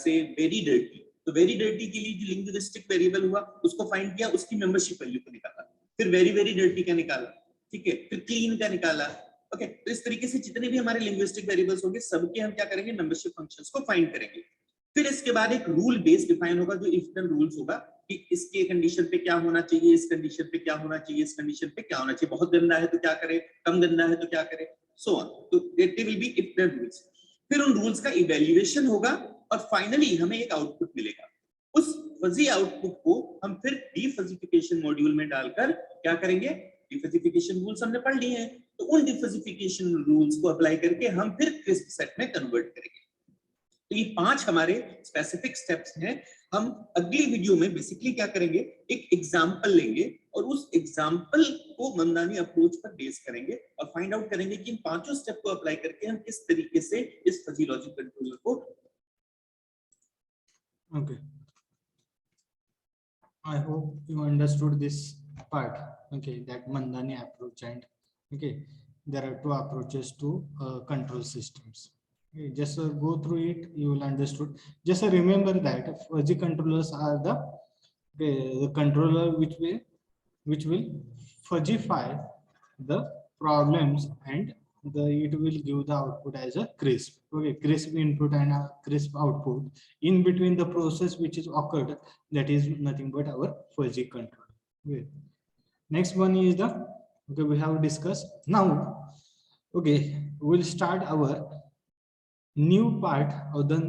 से वेरी डर्टी, तो वेरी डर्टी के लिए जो लिंग्विस्टिक वेरिएबल हुआ उसको फाइंड किया, उसकी मेंबरशिप वैल्यू को निकाला, फिर वेरी वेरी डर्टी का निकाला, ठीक है, फिर क्लीन का निकाला, ओके। तो इस तरीके से जितने भी हमारे लिंग्विस्टिक वेरिएबल्स होंगे सबके हम क्या करेंगे, मेंबरशिप फंक्शंस को फाइंड करेंगे। फिर इसके बाद एक रूल बेस डिफाइन होगा, जो इफ देन रूल्स होगा, कि इसके कंडीशन पे क्या होना चाहिए, इस कंडीशन पे क्या होना चाहिए, इस कंडीशन पे क्या होना चाहिए, बहुत गंदा है तो क्या करे, कम गंदा है तो क्या करे, सो ऑन। तो there will be if then rules. फिर उन रूल्स का इवैल्यूएशन होगा और फाइनली हमें एक आउटपुट मिलेगा। उस फजी आउटपुट को हम फिर डिफजिफिकेशन मॉड्यूल में डालकर क्या करेंगे, डिफजिफिकेशन रूल्स हमने पढ़ लिए हैं, तो उन डिफजिफिकेशन रूल्स को अप्लाई करके हम फिर क्रिस्प सेट में कन्वर्ट करेंगे। तो ये 5 हमारे स्पेसिफिक स्टेप्स हैं। हम अगली वीडियो में बेसिकली क्या करेंगे, एक एग्जांपल लेंगे और उस एग्जांपल को ममदानी अप्रोच पर बेस करेंगे और फाइंड आउट करेंगे कि इन 5 स्टेप को अप्लाई करके हम किस तरीके से इस फजी लॉजिक कंट्रोलर को। Okay, I hope you understood this part. Okay, that Mandani approach, and okay, there are 2 approaches to control systems. Okay, just go through it, you will understood. Just remember that fuzzy controllers are the controller which will fuzzyfy the problems, and it will give the output as a crisp. Okay, crisp input and a crisp output. In between the process which is occurred, that is nothing but our fuzzy control. Okay. Next one is the, okay, we have discussed now. Okay, we'll start our new part of the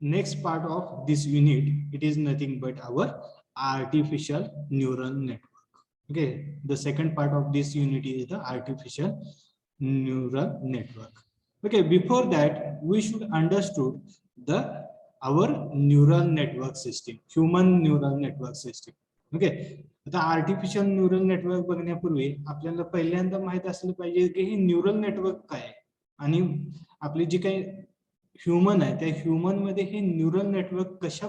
next part of this unit. It is nothing but our artificial neural network. Okay, the second part of this unit is the artificial neural network. Okay, before that we should understood our neural network system, human neural network system. Okay, आता आर्टिफिशियल न्यूरल नेटवर्क बघण्यापूर्वी आपल्याला पहिल्यांदा माहित असलं पाहिजे की हे न्यूरल नेटवर्क काय आहे, आणि आपली जी काही ह्यूमन आहे त्या ह्यूमन मध्ये हे न्यूरल नेटवर्क कशा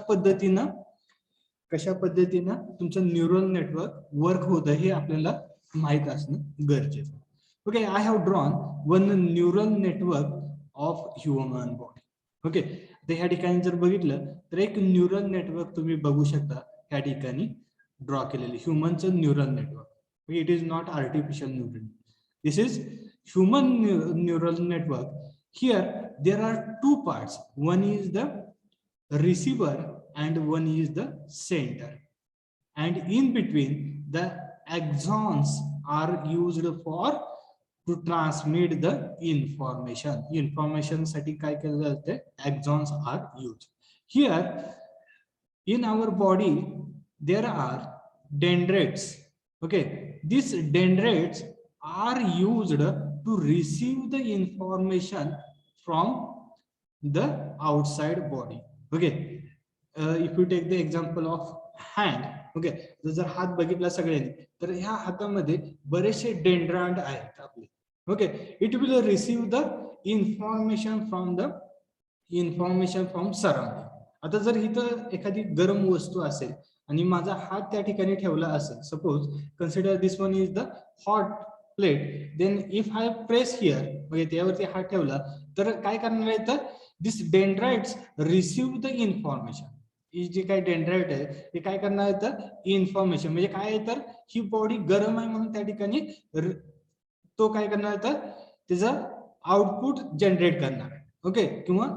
पद्धतीनं तुमचं न्यूरल नेटवर्क वर्क होतं हे आपल्याला माहित असणं गरजेचं. Okay, I have drawn one neural network of human body. Okay, तर ह्या ठिकाणी जर बघितलं तर एक न्यूरल नेटवर्क तुम्ही बघू शकता ह्या ठिकाणी ड्रॉ केलेले ह्युमनचं neural network. It is not artificial neural, this is human neural network. Here there are 2 parts. One is the receiver and one is the center, and in between the axons are used for to transmit the information साठी काय केलं जाते, axons are used. Here in our body there are dendrites. Okay, these dendrites are used to receive the information from the outside body. Okay, if you take the example of hand, okay, जर हात बघितला सगळ्यांनी तर ह्या हातामध्ये बरेचसे डेंड्राइट आहेत आपले. Okay, it will receive the information from surrounding. आता जर इथं एखादी गरम वस्तू असेल आणि माझा हात त्या ठिकाणी ठेवला असेल, suppose consider this one is the hot plate, then if I press here, म्हणजे त्यावरती हात ठेवला तर काय करणार आहे, तर this dendrites receive the information. ही जी काही डेंड्राइट आहे ते काय करणार आहे, तर इन्फॉर्मेशन म्हणजे काय आहे, तर ही बॉडी गरम आहे म्हणून त्या ठिकाणी तो काय करणार आहे, तर त्याचं आउटपुट जनरेट करणार आहे. ओके, किंवा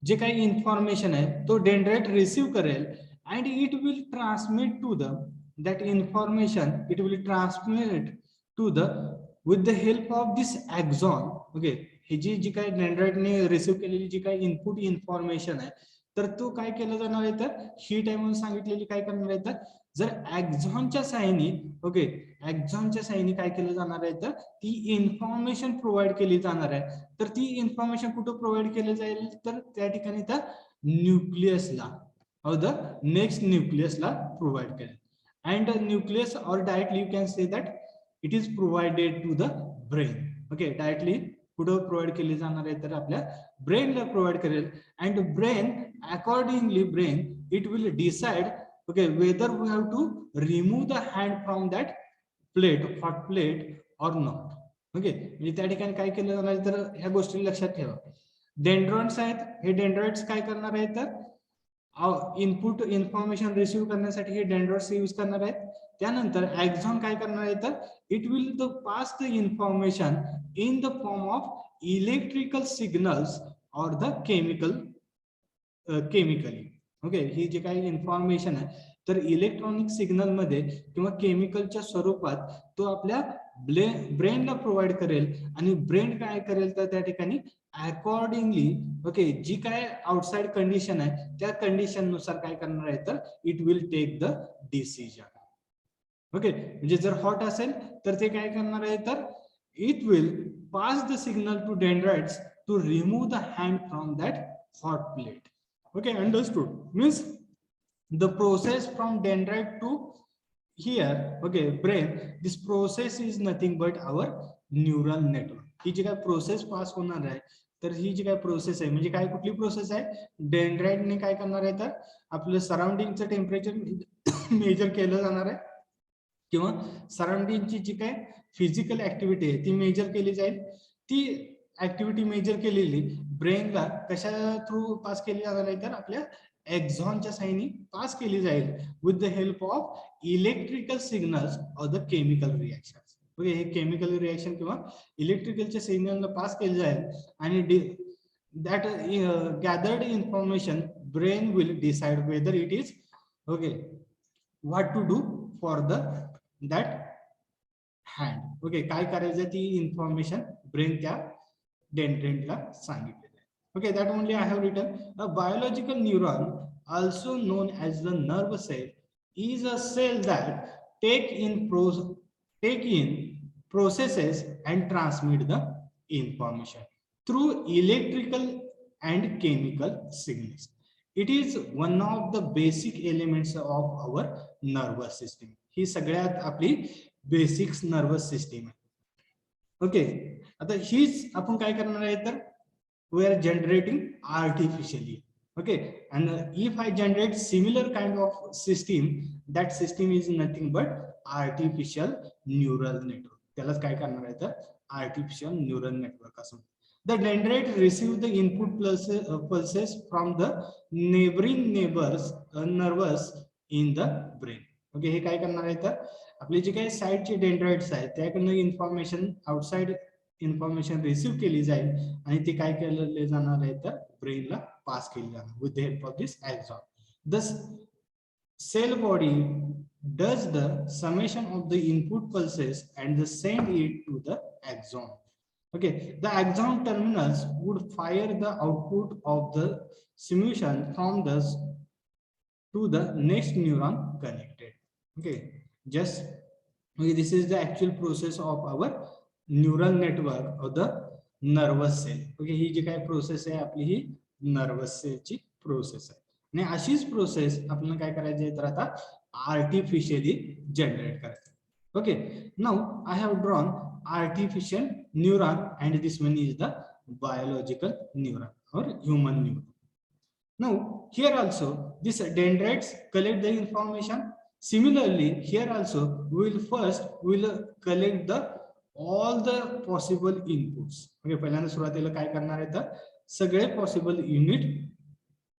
जे काही इन्फॉर्मेशन आहे तो डेंड्राइट रिसीव करेल and it will transmit to the that information, it will transmit to the with the help of this axon. Okay, ही जी काही डेंड्राइट ने रिसीव केलेली जी काही इनपुट इन्फॉर्मेशन आहे तर तो काय केलं जाणार आहे, तर हीट आहे म्हणून सांगितलेली काय करणार आहे, तर जर ॲक्झॉनच्या साहाय्याने, ओके, ॲक्झॉनच्या साहाय्याने काय केलं जाणार आहे, तर ती इन्फॉर्मेशन प्रोव्हाइड केली जाणार आहे. तर ती इन्फॉर्मेशन कुठं प्रोव्हाइड केली जाईल, तर त्या ठिकाणी त्या न्यूक्लियसला or the next nucleus la provide kare, and the nucleus or directly you can say that it is provided to the brain. Okay, directly kuda provide keli janar आहे तर आपल्या brain ला provide करेल, and brain accordingly brain it will decide, okay, whether we have to remove the hand from that plate, hot plate or not. Okay, म्हणजे त्या ठिकाणी काय केलं जाणार आहे, तर ह्या गोष्टी लक्षात ठेवा. डेंड्रॉइट्स आहेत, हे डेंड्रॉइट्स काय करणार आहेत, तर इनपुट इन्फॉर्मेशन रिसीव्ह करण्यासाठी हे डेंड्राइट्स यूज करणार आहेत. त्यानंतर ॲक्झॉन काय करणार आहे, तर it will the pass the information in the form of electrical signals or the chemically. Okay, ही जी काही इन्फॉर्मेशन आहे तर इलेक्ट्रॉनिक सिग्नल मध्ये किंवा केमिकलच्या स्वरूपात तो आपल्या ब्रेनला प्रोव्हाइड करेल, आणि ब्रेन काय करेल, तर त्या ठिकाणी अकॉर्डिंगली, ओके, जी काय आउटसाइड कंडिशन आहे त्या कंडिशन नुसार काय करणार आहे, तर it will take the decision. Okay, म्हणजे जर हॉट असेल तर ते काय करणार आहे, तर it will pass the signal to dendrites to remove the hand from that hot plate. Okay, understood. Means the process from dendrite to here, okay, brain, this process is nothing but our neural network. ही जी काय प्रोसेस पास होणार आहे, तर ही जी काय प्रोसेस आहे म्हणजे काय, कुठली प्रोसेस आहे, डेंड्राइट ने काय करणार आहे, तर आपलं सराउंडिंगचं टेम्परेचर मेजर केलं जाणार आहे, किंवा सराउंडिंगची जी काय फिजिकल ऍक्टिव्हिटी आहे ती मेजर केली जाईल. ती ऍक्टिव्हिटी मेजर केलेली ब्रेनला कशा थ्रू पास केली जाणार आहे, तर आपल्या एक्झॉनच्या साहाय्याने पास केली जाईल with the help of electrical signals or the chemical reaction. Okay, हे केमिकल रिएक्शन किंवा इलेक्ट्रिकलच्या सिग्नलला पास केली जाईल, आणि that gathered information brain will decide whether it is, okay, what to do for the that hand. Okay, काय करायचं ती इन्फॉर्मेशन ब्रेन त्या डेंड्राइटला सांगितली. Okay, that only I have written. A biological neuron, also known as the nerve cell, is a cell that take in processes and transmit the information through electrical and chemical signals. It is one of the basic elements of our nervous system. ही सगळ्यात आपली बेसिक नर्वस सिस्टीम आहे. ओके, आता हीच आपण काय करणार आहे, तर we are generating artificially. Okay, and if I generate similar kind of system, that system is nothing but artificial neural network. त्यालाच काय करणार आहे, तर artificial neural network असं. The dendrite receive the input pulses from the neighboring nerves in the brain. Okay, हे काय करणार आहे, तर आपले जे काही साइडचे डेंड्राइट्स आहेत त्याकडनं इन्फॉर्मेशन आउटसाइड इन्फॉर्मेशन रिसीव्ह केली जाईल, आणि ते काय केले जाणार आहे, तर ब्रेनला पास केली जाणार with the help of this axon. the cell body does the summation of the input pulses and the send it to the axon. Okay, the axon terminals would fire the output of the simulation from the to the next neuron connected. Okay, just okay, this is the actual process of our neural network of the nervous cell. Okay, ही जी काय प्रोसेस आहे आपली ही नर्वस सेलची प्रोसेस आहे आणि अशीच प्रोसेस आपल्याला काय करायची आहे तर आता आर्टिफिशियली जनरेट करायचं. Okay, now I have drawn artificial neuron and this one is the biological neuron or human neuron. Now here also this dendrites collect the information. Similarly here also we will collect the all the possible inputs. Okay, पहिल्यांदा सुरुवातीला काय करणार आहे तर सगळे possible unit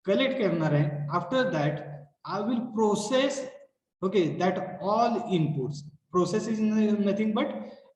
collect करणार आहे. After that I will process, okay, that all inputs. Process is nothing but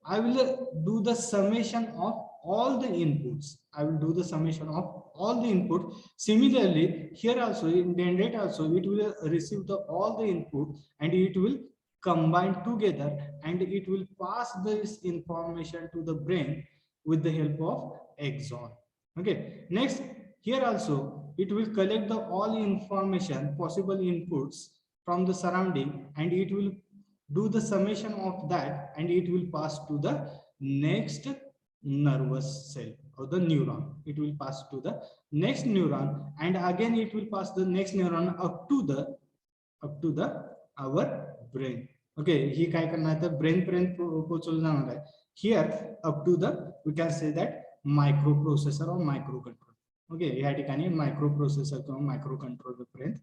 I will do the summation of all the inputs. I will do the summation of all the input. Similarly here also in dendrite also it will receive the all the input and it will combine together and it will pass this information to the brain with the help of axon. Okay, next here also it will collect the all information possible inputs from the surrounding and it will do the summation of that and it will pass to the next nervous cell or the neuron. It will pass to the next neuron and again it will pass the next neuron up to the our brain. Okay, ही काय करणार आहे तर ब्रेन पर्यंत पोहोचवलं जाणार आहे. Here up to the we can say that microprocessor or microcontroller. Okay, या ठिकाणी मायक्रोप्रोसेसर किंवा मायक्रो कंट्रोलर पर्यंत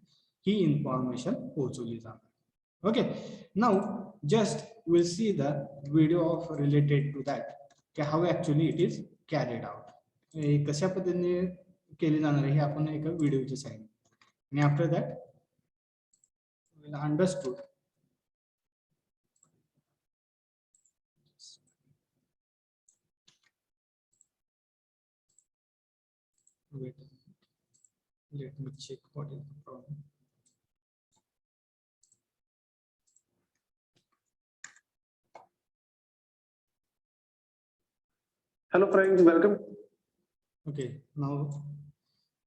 ही इन्फॉर्मेशन पोहोचवली जाणार. Okay, now just we'll see the video of related to that, how actually it is carried out. कशा पद्धतीने केले जाणार आहे हे आपण एका व्हिडिओच्या साइड आणि after that we'll understood. Wait, let me check what is the problem. Hello friends, welcome. Okay, now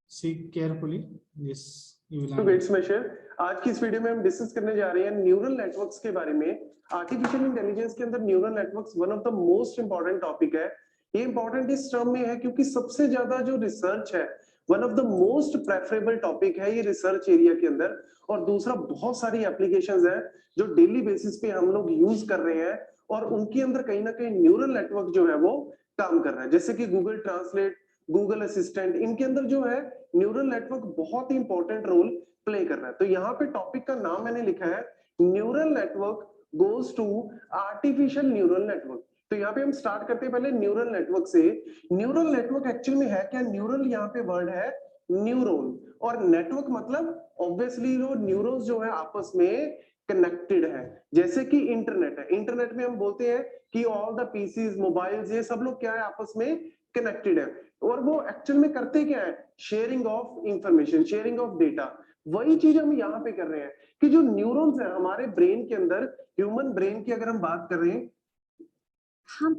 see carefully. Yes, you will. तो वेट्स में शेयर आज की इस वीडियो में हम डिस्कस करने जा रहे हैं न्यूरल नेटवर्क्स के बारे में. आर्टिफिशियल इंटेलिजेंस के अंदर neural networks one of the most important topic है. ये इंपॉर्टेंट इस टर्म में है क्योंकि सबसे ज्यादा जो रिसर्च है one of the most preferable topic है ये रिसर्च एरिया के अंदर. और दूसरा बहुत सारी एप्लीकेशंस है जो डेली बेसिस पे हम लोग यूज कर रहे हैं और उनके अंदर कहीं ना कहीं न्यूरल नेटवर्क जो है वो काम कर रहा है. जैसे कि गूगल ट्रांसलेट, गूगल असिस्टेंट, इनके अंदर जो है न्यूरल नेटवर्क बहुत ही इंपॉर्टेंट रोल प्ले कर रहा है. तो यहाँ पे टॉपिक का नाम मैंने लिखा है neural network goes to artificial neural network. तो यहाँ पे हम स्टार्ट करते हैं पहले न्यूरल नेटवर्क से. न्यूरल नेटवर्क एक्चुअली में है क्या? न्यूरल यहाँ पे वर्ड है न्यूरॉन और नेटवर्क मतलब ऑब्वियसली जो न्यूरॉन्स जो है आपस में कनेक्टेड है. जैसे कि इंटरनेट है, इंटरनेट में हम बोलते हैं कि ऑल द पीसीज, मोबाइल्स, ये सब लोग क्या है आपस में कनेक्टेड है. और वो एक्चुअल में करते क्या है? Sharing of information, sharing of data. वही चीज हम यहाँ पे कर रहे हैं कि जो न्यूरॉन्स है हमारे ब्रेन के अंदर, ह्यूमन ब्रेन की अगर हम बात कर रहे हैं हम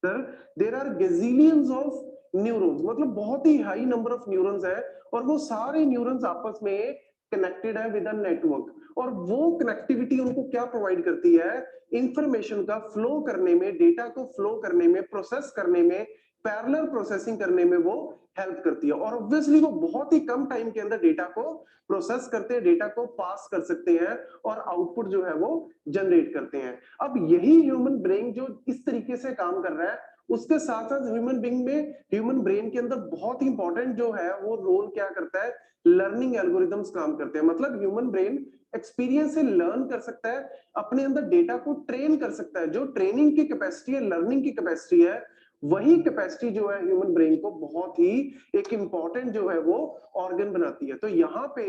देयर आर गazillions ऑफ न्यूरॉन्स, मतलब बहुत ही हाई नंबर ऑफ न्यूरॉन्स है और वो सारे न्यूरॉन्स आपस में कनेक्टेड है विद अ नेटवर्क. और वो कनेक्टिविटी उनको क्या प्रोवाइड करती है? इंफॉर्मेशन का फ्लो करने में, डेटा को फ्लो करने में, प्रोसेस करने में, पैरेलल प्रोसेसिंग करने में वो हेल्प करती है. और ऑब्वियसली वो बहुत ही कम टाइम के अंदर डेटा को प्रोसेस करते हैं, डेटा को पास कर सकते हैं और आउटपुट जो है वो जनरेट करते हैं. अब यही ह्यूमन ब्रेन जो इस तरीके से काम कर रहा है, उसके साथ साथ ह्यूमन बीइंग में, ह्यूमन ब्रेन के अंदर बहुत ही इंपॉर्टेंट जो है वो रोल क्या करता है? लर्निंग एल्गोरिथम्स काम करते हैं. मतलब ह्यूमन ब्रेन एक्सपीरियंस से लर्न कर सकता है, अपने अंदर डेटा को ट्रेन कर सकता है. जो ट्रेनिंग की कैपेसिटी है, लर्निंग की कैपेसिटी है, वही कैपेसिटी जो है ह्यूमन ब्रेन को बहुत ही एक इंपॉर्टेंट जो है वो ऑर्गन बनाती है. तो यहाँ पे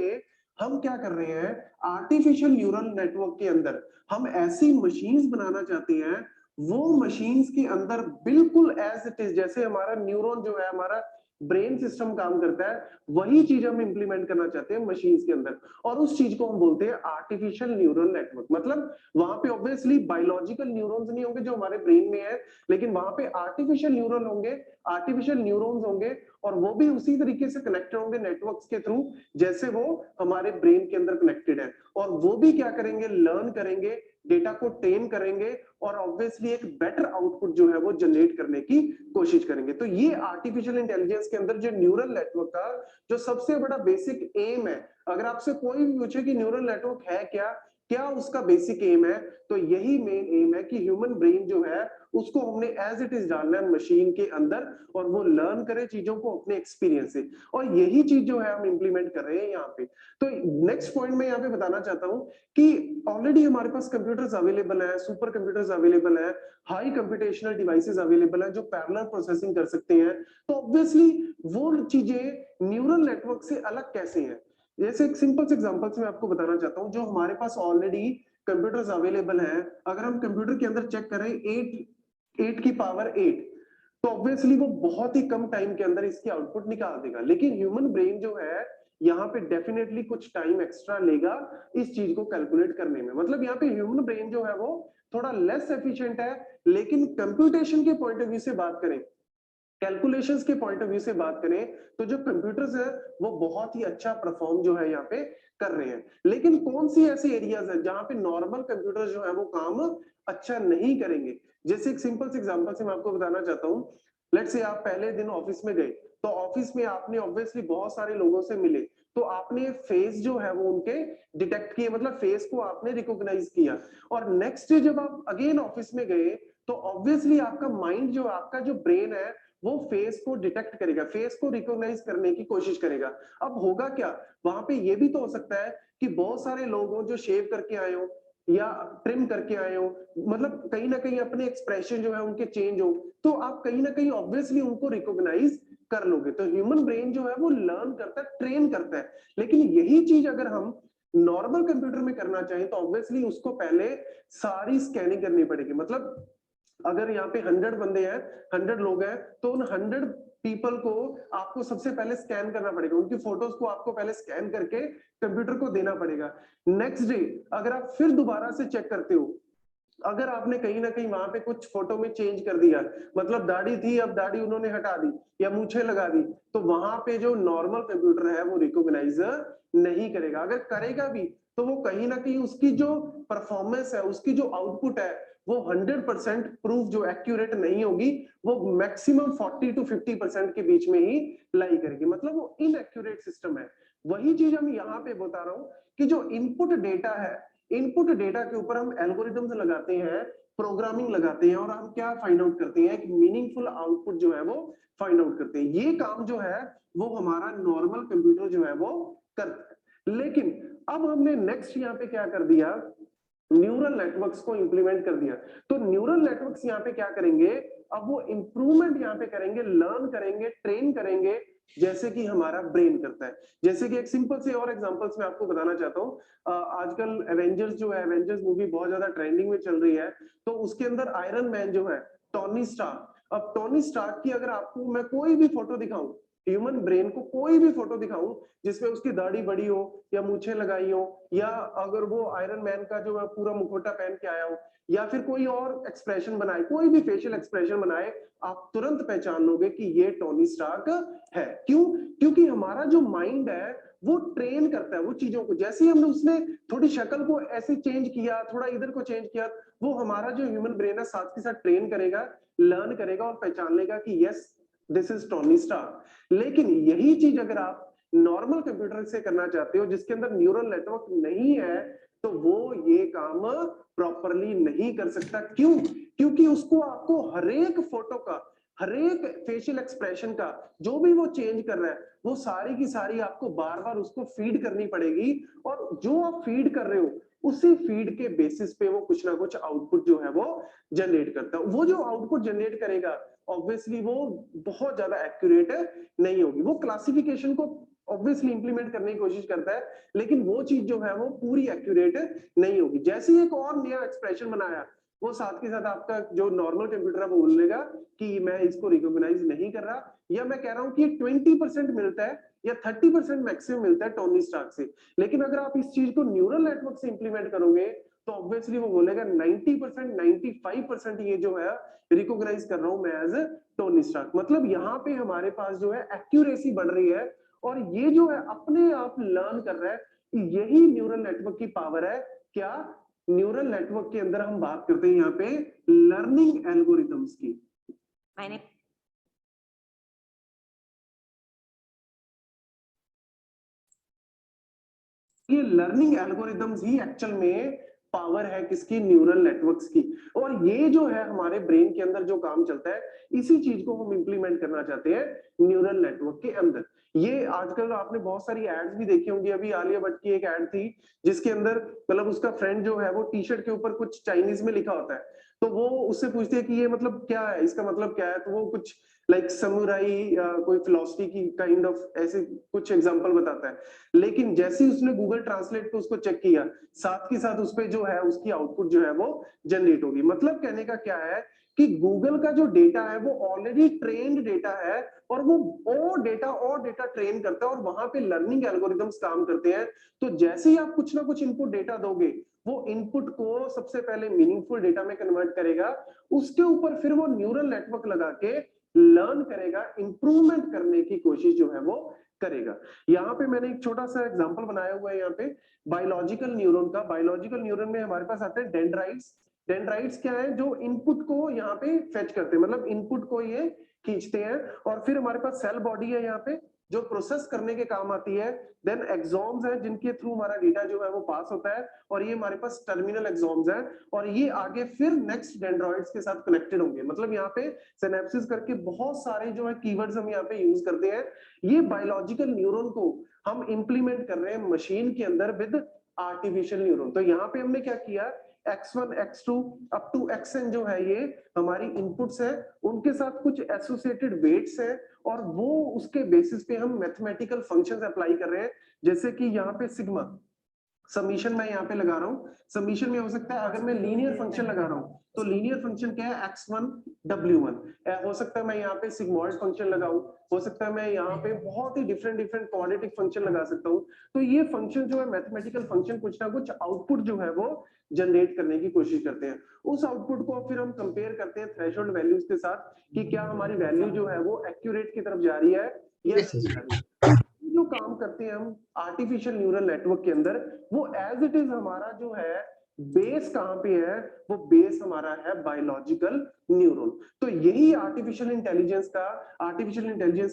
हम क्या कर रहे हैं? आर्टिफिशियल न्यूरल नेटवर्क के अंदर हम ऐसी मशीन्स बनाना चाहते हैं वो मशीन्स के अंदर बिल्कुल एज इट इज, जैसे हमारा न्यूरॉन जो है, हमारा ब्रेन सिस्टम काम करता है, वही चीज हम इंप्लीमेंट करना चाहते हैं मशीन्स के अंदर, और उस चीज को हम बोलते हैं आर्टिफिशियल न्यूरल नेटवर्क। मतलब वहां पे ऑब्वियसली बायोलॉजिकल न्यूरॉन्स नहीं होंगे जो हमारे ब्रेन में है, लेकिन वहां पे आर्टिफिशियल न्यूरल होंगे, आर्टिफिशियल न्यूरॉन्स होंगे, और वो भी उसी तरीके से कनेक्टेड होंगे नेटवर्क्स के थ्रू जैसे वो हमारे ब्रेन के अंदर कनेक्टेड है। और वो भी क्या करेंगे, लर्न करेंगे, डेटा को ट्रेन करेंगे, और ऑब्वियसली एक बेटर आउटपुट जो है वो जनरेट करने की कोशिश करेंगे। तो ये आर्टिफिशियल इंटेलिजेंस के अंदर जो न्यूरल नेटवर्क का जो सबसे बड़ा बेसिक एम है, अगर आपसे कोई भी पूछे कि न्यूरल नेटवर्क है क्या, क्या उसका बेसिक एम है, तो यही मेन एम है कि ह्यूमन ब्रेन जो है उसको हमने एज इट इज डालना है मशीन के अंदर, और वो लर्न करे चीजों को अपने एक्सपीरियंस से, और यही चीज जो है हम इंप्लीमेंट कर रहे हैं यहाँ पे। तो नेक्स्ट पॉइंट मैं यहाँ पे बताना चाहता हूँ कि ऑलरेडी हमारे पास कंप्यूटर्स अवेलेबल है, सुपर कंप्यूटर्स अवेलेबल है, हाई कंप्यूटेशनल डिवाइसेस अवेलेबल है जो पैरेलल प्रोसेसिंग कर सकते हैं। तो ऑब्वियसली वो चीजें न्यूरल नेटवर्क से अलग कैसे हैं? जैसे एक सिंपल से एग्जांपल से मैं आपको बताना चाहता हूँ, जो हमारे पास ऑलरेडी कंप्यूटर्स अवेलेबल है, अगर हम कंप्यूटर के अंदर चेक करें 8 की पावर 8, तो ऑब्वियसली वो बहुत ही कम टाइम के अंदर इसकी आउटपुट निकाल देगा। लेकिन ह्यूमन ब्रेन जो है यहाँ पे डेफिनेटली कुछ टाइम एक्स्ट्रा लेगा इस चीज को कैलकुलेट करने में। मतलब यहाँ पे ह्यूमन ब्रेन जो है वो थोड़ा लेस एफिशिएंट है, लेकिन कंप्यूटेशन के पॉइंट ऑफ व्यू से बात करें, कैलकुलेशंस के पॉइंट ऑफ व्यू से बात करें, तो जो कंप्यूटर्स है वो बहुत ही अच्छा परफॉर्म जो है यहाँ पे कर रहे हैं। लेकिन कौन सी ऐसे एरियाज है जहां पे नॉर्मल कंप्यूटर जो है वो काम अच्छा नहीं करेंगे? जैसे एक सिंपल से एग्जांपल से मैं आपको बताना चाहता हूँ। लेट्स से आप पहले दिन ऑफिस में गए, तो ऑफिस में आपने ऑब्वियसली बहुत सारे लोगों से मिले, तो आपने फेस जो है वो उनके डिटेक्ट किए, मतलब फेस को आपने रिकॉग्नाइज किया, और नेक्स्ट डे जब आप अगेन ऑफिस में गए, तो ऑब्वियसली आपका माइंड जो, आपका जो ब्रेन है वो फेस को डिटेक्ट करेगा, फेस को रिकॉग्नाइज करने की कोशिश करेगा। अब होगा क्या, वहां पे ये भी तो हो सकता है कि बहुत सारे लोग हो जो शेव करके आए हो या ट्रिम करके आए हो, मतलब कहीं ना कहीं अपने एक्सप्रेशन जो है उनके चेंज हो, तो आप कहीं ना कहीं ऑब्वियसली उनको रिकॉग्नाइज कर लोगे। तो ह्यूमन ब्रेन जो है वो लर्न करता है, ट्रेन करता है। लेकिन यही चीज अगर हम नॉर्मल कंप्यूटर में करना चाहें, तो ऑब्वियसली उसको पहले सारी स्कैनिंग करनी पड़ेगी। मतलब अगर यहाँ पे 100 बंदे हैं, 100 लोग हैं, तो उन 100 पीपल को आपको सबसे पहले स्कैन करना पड़ेगा, उनकी फोटोज को आपको पहले स्कैन करके कंप्यूटर को देना पड़ेगा। नेक्स्ट डे अगर आप फिर दोबारा से चेक करते हो, अगर आपने कहीं ना कहीं वहां पे कुछ फोटो में चेंज कर दिया, मतलब दाढ़ी थी अब दाढ़ी उन्होंने हटा दी या मूछें लगा दी, तो वहां पे जो नॉर्मल कंप्यूटर है वो रिकॉग्नाइज नहीं करेगा। अगर करेगा भी तो वो कहीं ना कहीं उसकी जो परफॉर्मेंस है, उसकी जो आउटपुट है, वो 100% प्रूफ जो एक्यूरेट नहीं होगी, वो मैक्सिमम 40 to 50% के बीच में ही लाई करेगी। मतलब वो इनएक्यूरेट सिस्टम है। वही चीज हम यहाँ पे बता रहा हूँ कि जो इनपुट डेटा है, इनपुट डेटा के ऊपर हम एल्गोरिथम्स लगाते हैं, प्रोग्रामिंग लगाते हैं, और हम क्या फाइंड आउट करते हैं, एक मीनिंगफुल आउटपुट जो है वो फाइंड आउट करते हैं। ये काम जो है वो हमारा नॉर्मल कंप्यूटर जो है वो करता है। लेकिन अब हमने नेक्स्ट यहाँ पे क्या कर दिया, न्यूरल नेटवर्क्स को इंप्लीमेंट कर दिया। तो न्यूरल नेटवर्क्स यहाँ पे क्या करेंगे, अब वो इंप्रूवमेंट यहाँ पे करेंगे, लर्न करेंगे, ट्रेन करेंगे, जैसे कि हमारा ब्रेन करता है। जैसे कि एक सिंपल से और एग्जांपल्स मैं आपको बताना चाहता हूँ। आजकल एवेंजर्स जो है, एवेंजर्स मूवी बहुत ज्यादा ट्रेंडिंग में चल रही है, तो उसके अंदर आयरन मैन जो है, टोनी स्टार्क, अब टोनी स्टार्क की अगर आपको मैं कोई भी फोटो दिखाऊं, ह्यूमन ब्रेन को कोई भी फोटो दिखाऊं जिसमें उसकी दाढ़ी बड़ी हो या मूछें लगाई हो, या अगर वो आयरन मैन का जो है पूरा मुखौटा पहन के आया हो, या फिर कोई और एक्सप्रेशन बनाए, कोई भी फेशियल एक्सप्रेशन बनाए, आप तुरंत पहचान लोगे कि ये टोनी स्टार्क है। क्यों? क्योंकि हमारा जो माइंड है वो ट्रेन करता है वो चीजों को। जैसे ही हमने उसने थोड़ी शक्ल को ऐसे चेंज किया, थोड़ा इधर को चेंज किया, वो हमारा जो ह्यूमन ब्रेन है साथ के साथ ट्रेन करेगा, लर्न करेगा और पहचान लेगा कि yes this is Tony Stark. लेकिन यही चीज अगर आप नॉर्मल कंप्यूटर से करना चाहते हो जिसके अंदर न्यूरल नेटवर्क नहीं है, तो वो ये काम प्रॉपरली नहीं कर सकता। क्यों? क्योंकि उसको आपको हरेक फोटो का, हरेक फेशियल एक्सप्रेशन का जो भी वो चेंज कर रहा है, वो सारी की सारी आपको बार बार उसको फीड करनी पड़ेगी, और जो आप फीड कर रहे हो उसी फीड के बेसिस पे वो कुछ ना कुछ आउटपुट जो है वो जनरेट करता है। वो जो आउटपुट जनरेट करेगा ऑब्वियसली वो बहुत ज्यादा एक्यूरेट नहीं होगी। वो क्लासिफिकेशन को ऑब्वियसली इंप्लीमेंट करने की कोशिश करता है, लेकिन वो चीज जो है वो पूरी एक्यूरेट नहीं होगी। जैसे ही एक और नया एक्सप्रेशन बनाया, वो साथ के साथ आपका जो नॉर्मल कंप्यूटर है वो बोलेगा कि मैं इसको रिकॉग्नाइज नहीं कर रहा, या मैं कह रहा हूं कि 20% मिलता है या 30% मैक्सिमम मिलता है टोनी स्टार्क से। लेकिन अगर आप इस चीज को न्यूरल नेटवर्क से इंप्लीमेंट करोगे तो ऑब्वियसली वो बोलेगा 90%, 95% ये जो है रिकॉग्नाइज कर रहा हूं मैं एज टोनी स्टार्क। मतलब यहाँ पे हमारे पास जो है एक्यूरेसी बढ़ रही है, और ये जो है अपने आप लर्न कर रहा है। यही न्यूरल नेटवर्क की पावर है। क्या न्यूरल नेटवर्क के अंदर हम बात करते हैं यहाँ पे लर्निंग एल्गोरिथम्स की। मैंने ये लर्निंग एल्गोरिथम्स ही एक्चुअल में पावर है किसकी, न्यूरल नेटवर्क्स की। और ये जो है हमारे ब्रेन के अंदर जो काम चलता है, इसी चीज को हम इंप्लीमेंट करना चाहते हैं न्यूरल नेटवर्क के अंदर। ये आजकल आपने बहुत सारी एड्स भी देखी होंगी। अभी आलिया भट्ट की एक एड थी जिसके अंदर मतलब उसका फ्रेंड जो है वो टी शर्ट के ऊपर कुछ चाइनीज में लिखा होता है, तो वो उससे पूछती है कि ये मतलब क्या है, इसका मतलब क्या है, तो वो कुछ लाइक समुराई कोई फिलोसफी की काइंड ऑफ ऐसे कुछ एग्जांपल बताता है। लेकिन जैसे ही उसने गूगल ट्रांसलेट पे उसको चेक किया, साथ के साथ उस पे जो है उसकी आउटपुट जो है वो जनरेट होगी। मतलब कहने का क्या है कि गूगल का जो डेटा है वो ऑलरेडी ट्रेन्ड डेटा है, और वो और डेटा ट्रेन करता है, और वहां पे लर्निंग एल्गोरिथम्स काम करते हैं। तो जैसे ही आप कुछ ना कुछ इनपुट डेटा दोगे, वो इनपुट को सबसे पहले मीनिंगफुल डेटा में कन्वर्ट करेगा, उसके ऊपर फिर वो न्यूरल नेटवर्क लगा के लर्न करेगा, इंप्रूवमेंट करने की कोशिश जो है वो करेगा। यहाँ पे मैंने एक छोटा सा एग्जांपल बनाया हुआ है यहाँ पे बायोलॉजिकल न्यूरॉन का। बायोलॉजिकल न्यूरॉन में हमारे पास आते हैं डेंड्राइट्स। डेंड्राइट्स क्या है, जो इनपुट को यहाँ पे फेच करते हैं, मतलब इनपुट को ये खींचते हैं। और फिर हमारे पास सेल बॉडी है यहाँ पे जो प्रोसेस करने के काम आती है। देन एक्सॉन्स है जिनके थ्रू हमारा डेटा जो है वो पास होता है, और ये हमारे पास टर्मिनल एक्सॉन्स है, और ये आगे फिर नेक्स्ट डेंड्रॉइड्स के साथ कनेक्टेड होंगे। मतलब यहाँ पे सिनेप्सिस करके बहुत सारे जो है कीवर्ड्स हम यहाँ पे यूज करते हैं। ये बायोलॉजिकल न्यूरॉन को हम इंप्लीमेंट कर रहे हैं मशीन के अंदर विद आर्टिफिशियल न्यूरॉन। तो यहाँ पे हमने क्या किया, x1 x2 up to xn जो है ये हमारी इनपुट्स है, उनके साथ कुछ एसोसिएटेड वेट्स है, और वो उसके बेसिस पे हम मैथमेटिकल फंक्शंस अप्लाई कर रहे हैं। जैसे कि यहाँ पे सिग्मा समीशन मैं यहाँ पे लगा रहा हूँ। समीशन में हो सकता है अगर मैं लीनियर फंक्शन लगा रहा हूँ तो लीनियर फंक्शन क्या है, x1 w1। हो सकता है मैं यहाँ पे सिग्मॉइड फंक्शन लगाऊं, हो सकता है मैं यहाँ पे बहुत ही डिफरेंट क्वाड्रेटिक फंक्शन लगा सकता हूँ। तो ये फंक्शन जो है मैथमेटिकल फंक्शन कुछ ना कुछ आउटपुट जो है वो जनरेट करने की कोशिश करते हैं। उस आउटपुट को फिर हम कंपेयर करते हैं थ्रेशोल्ड वैल्यूज के साथ कि क्या हमारी वैल्यू जो है वो एक्यूरेट की तरफ जा रही है या नहीं जा रही है। जो काम करते हैं हम आर्टिफिशियल न्यूरल नेटवर्क के अंदर, वो एज इट इज हमारा जो है बेस कहां पे है, वो बेस हमारा है बायोलॉजिकल न्यूरॉन। तो यही आर्टिफिशियल इंटेलिजेंस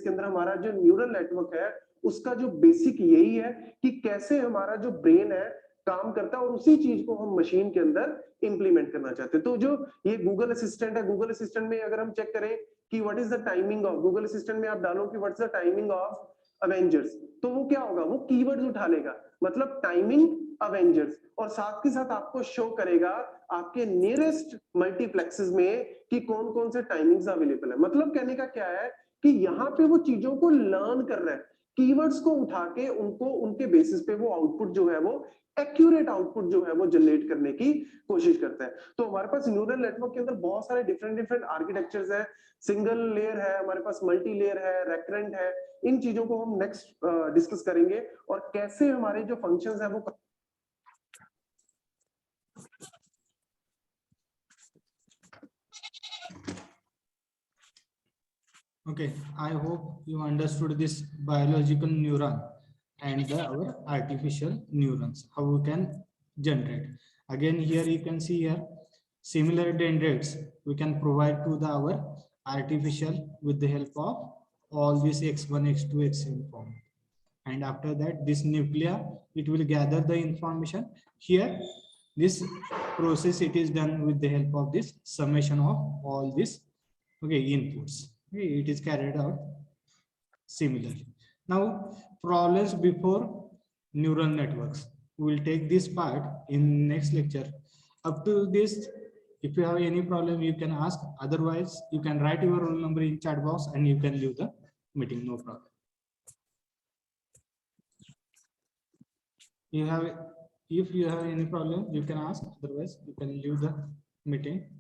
के अंदर हमारा जो न्यूरल नेटवर्क है उसका जो बेसिक यही है कि कैसे हमारा जो ब्रेन है काम करता है, और उसी चीज को हम मशीन के अंदर इंप्लीमेंट करना चाहते हैं। तो जो ये गूगल असिस्टेंट है, गूगल असिस्टेंट में अगर हम चेक करें कि what is the timing of, Google assistant में आप डालो कि what is the timing of Avengers, तो वो क्या होगा, वो कीवर्ड्स उठा लेगा, मतलब टाइमिंग अवेंजर्स, और साथ के साथ आपको शो करेगा आपके नियरेस्ट मल्टीप्लेक्सेस में कि कौन कौन से टाइमिंग्स अवेलेबल है। मतलब कहने का क्या है कि यहाँ पे वो चीजों को लर्न कर रहा है, कीवर्ड्स को उठा के उनको उनके बेसिस पे वो आउटपुट जो है वो एक्यूरेट आउटपुट जो है वो जनरेट करने की कोशिश करता है। तो हमारे पास न्यूरल नेटवर्क के अंदर बहुत सारे डिफरेंट आर्किटेक्चर्स है, सिंगल लेयर है, हमारे पास मल्टी लेयर है, रेकरेंट है। इन चीजों को हम नेक्स्ट डिस्कस करेंगे, और कैसे हमारे जो फंक्शंस है वो Okay, I hope you understood this biological neuron and our artificial neurons, how we can generate. Again, here you can see here similar dendrites we can provide to our artificial with the help of all this x1, x2, xn form. And after that, this nucleus, it will gather the information. Here, this process, it is done with the help of this summation of all these inputs. Okay, it is carried out similarly. Now, problems before neural networks. We will take this part in next lecture. Up to this, if you have any problem, you can ask. Otherwise, you can write your roll number in chat box and you can leave the meeting, no problem. If you have any problem, you can ask. Otherwise, you can leave the meeting.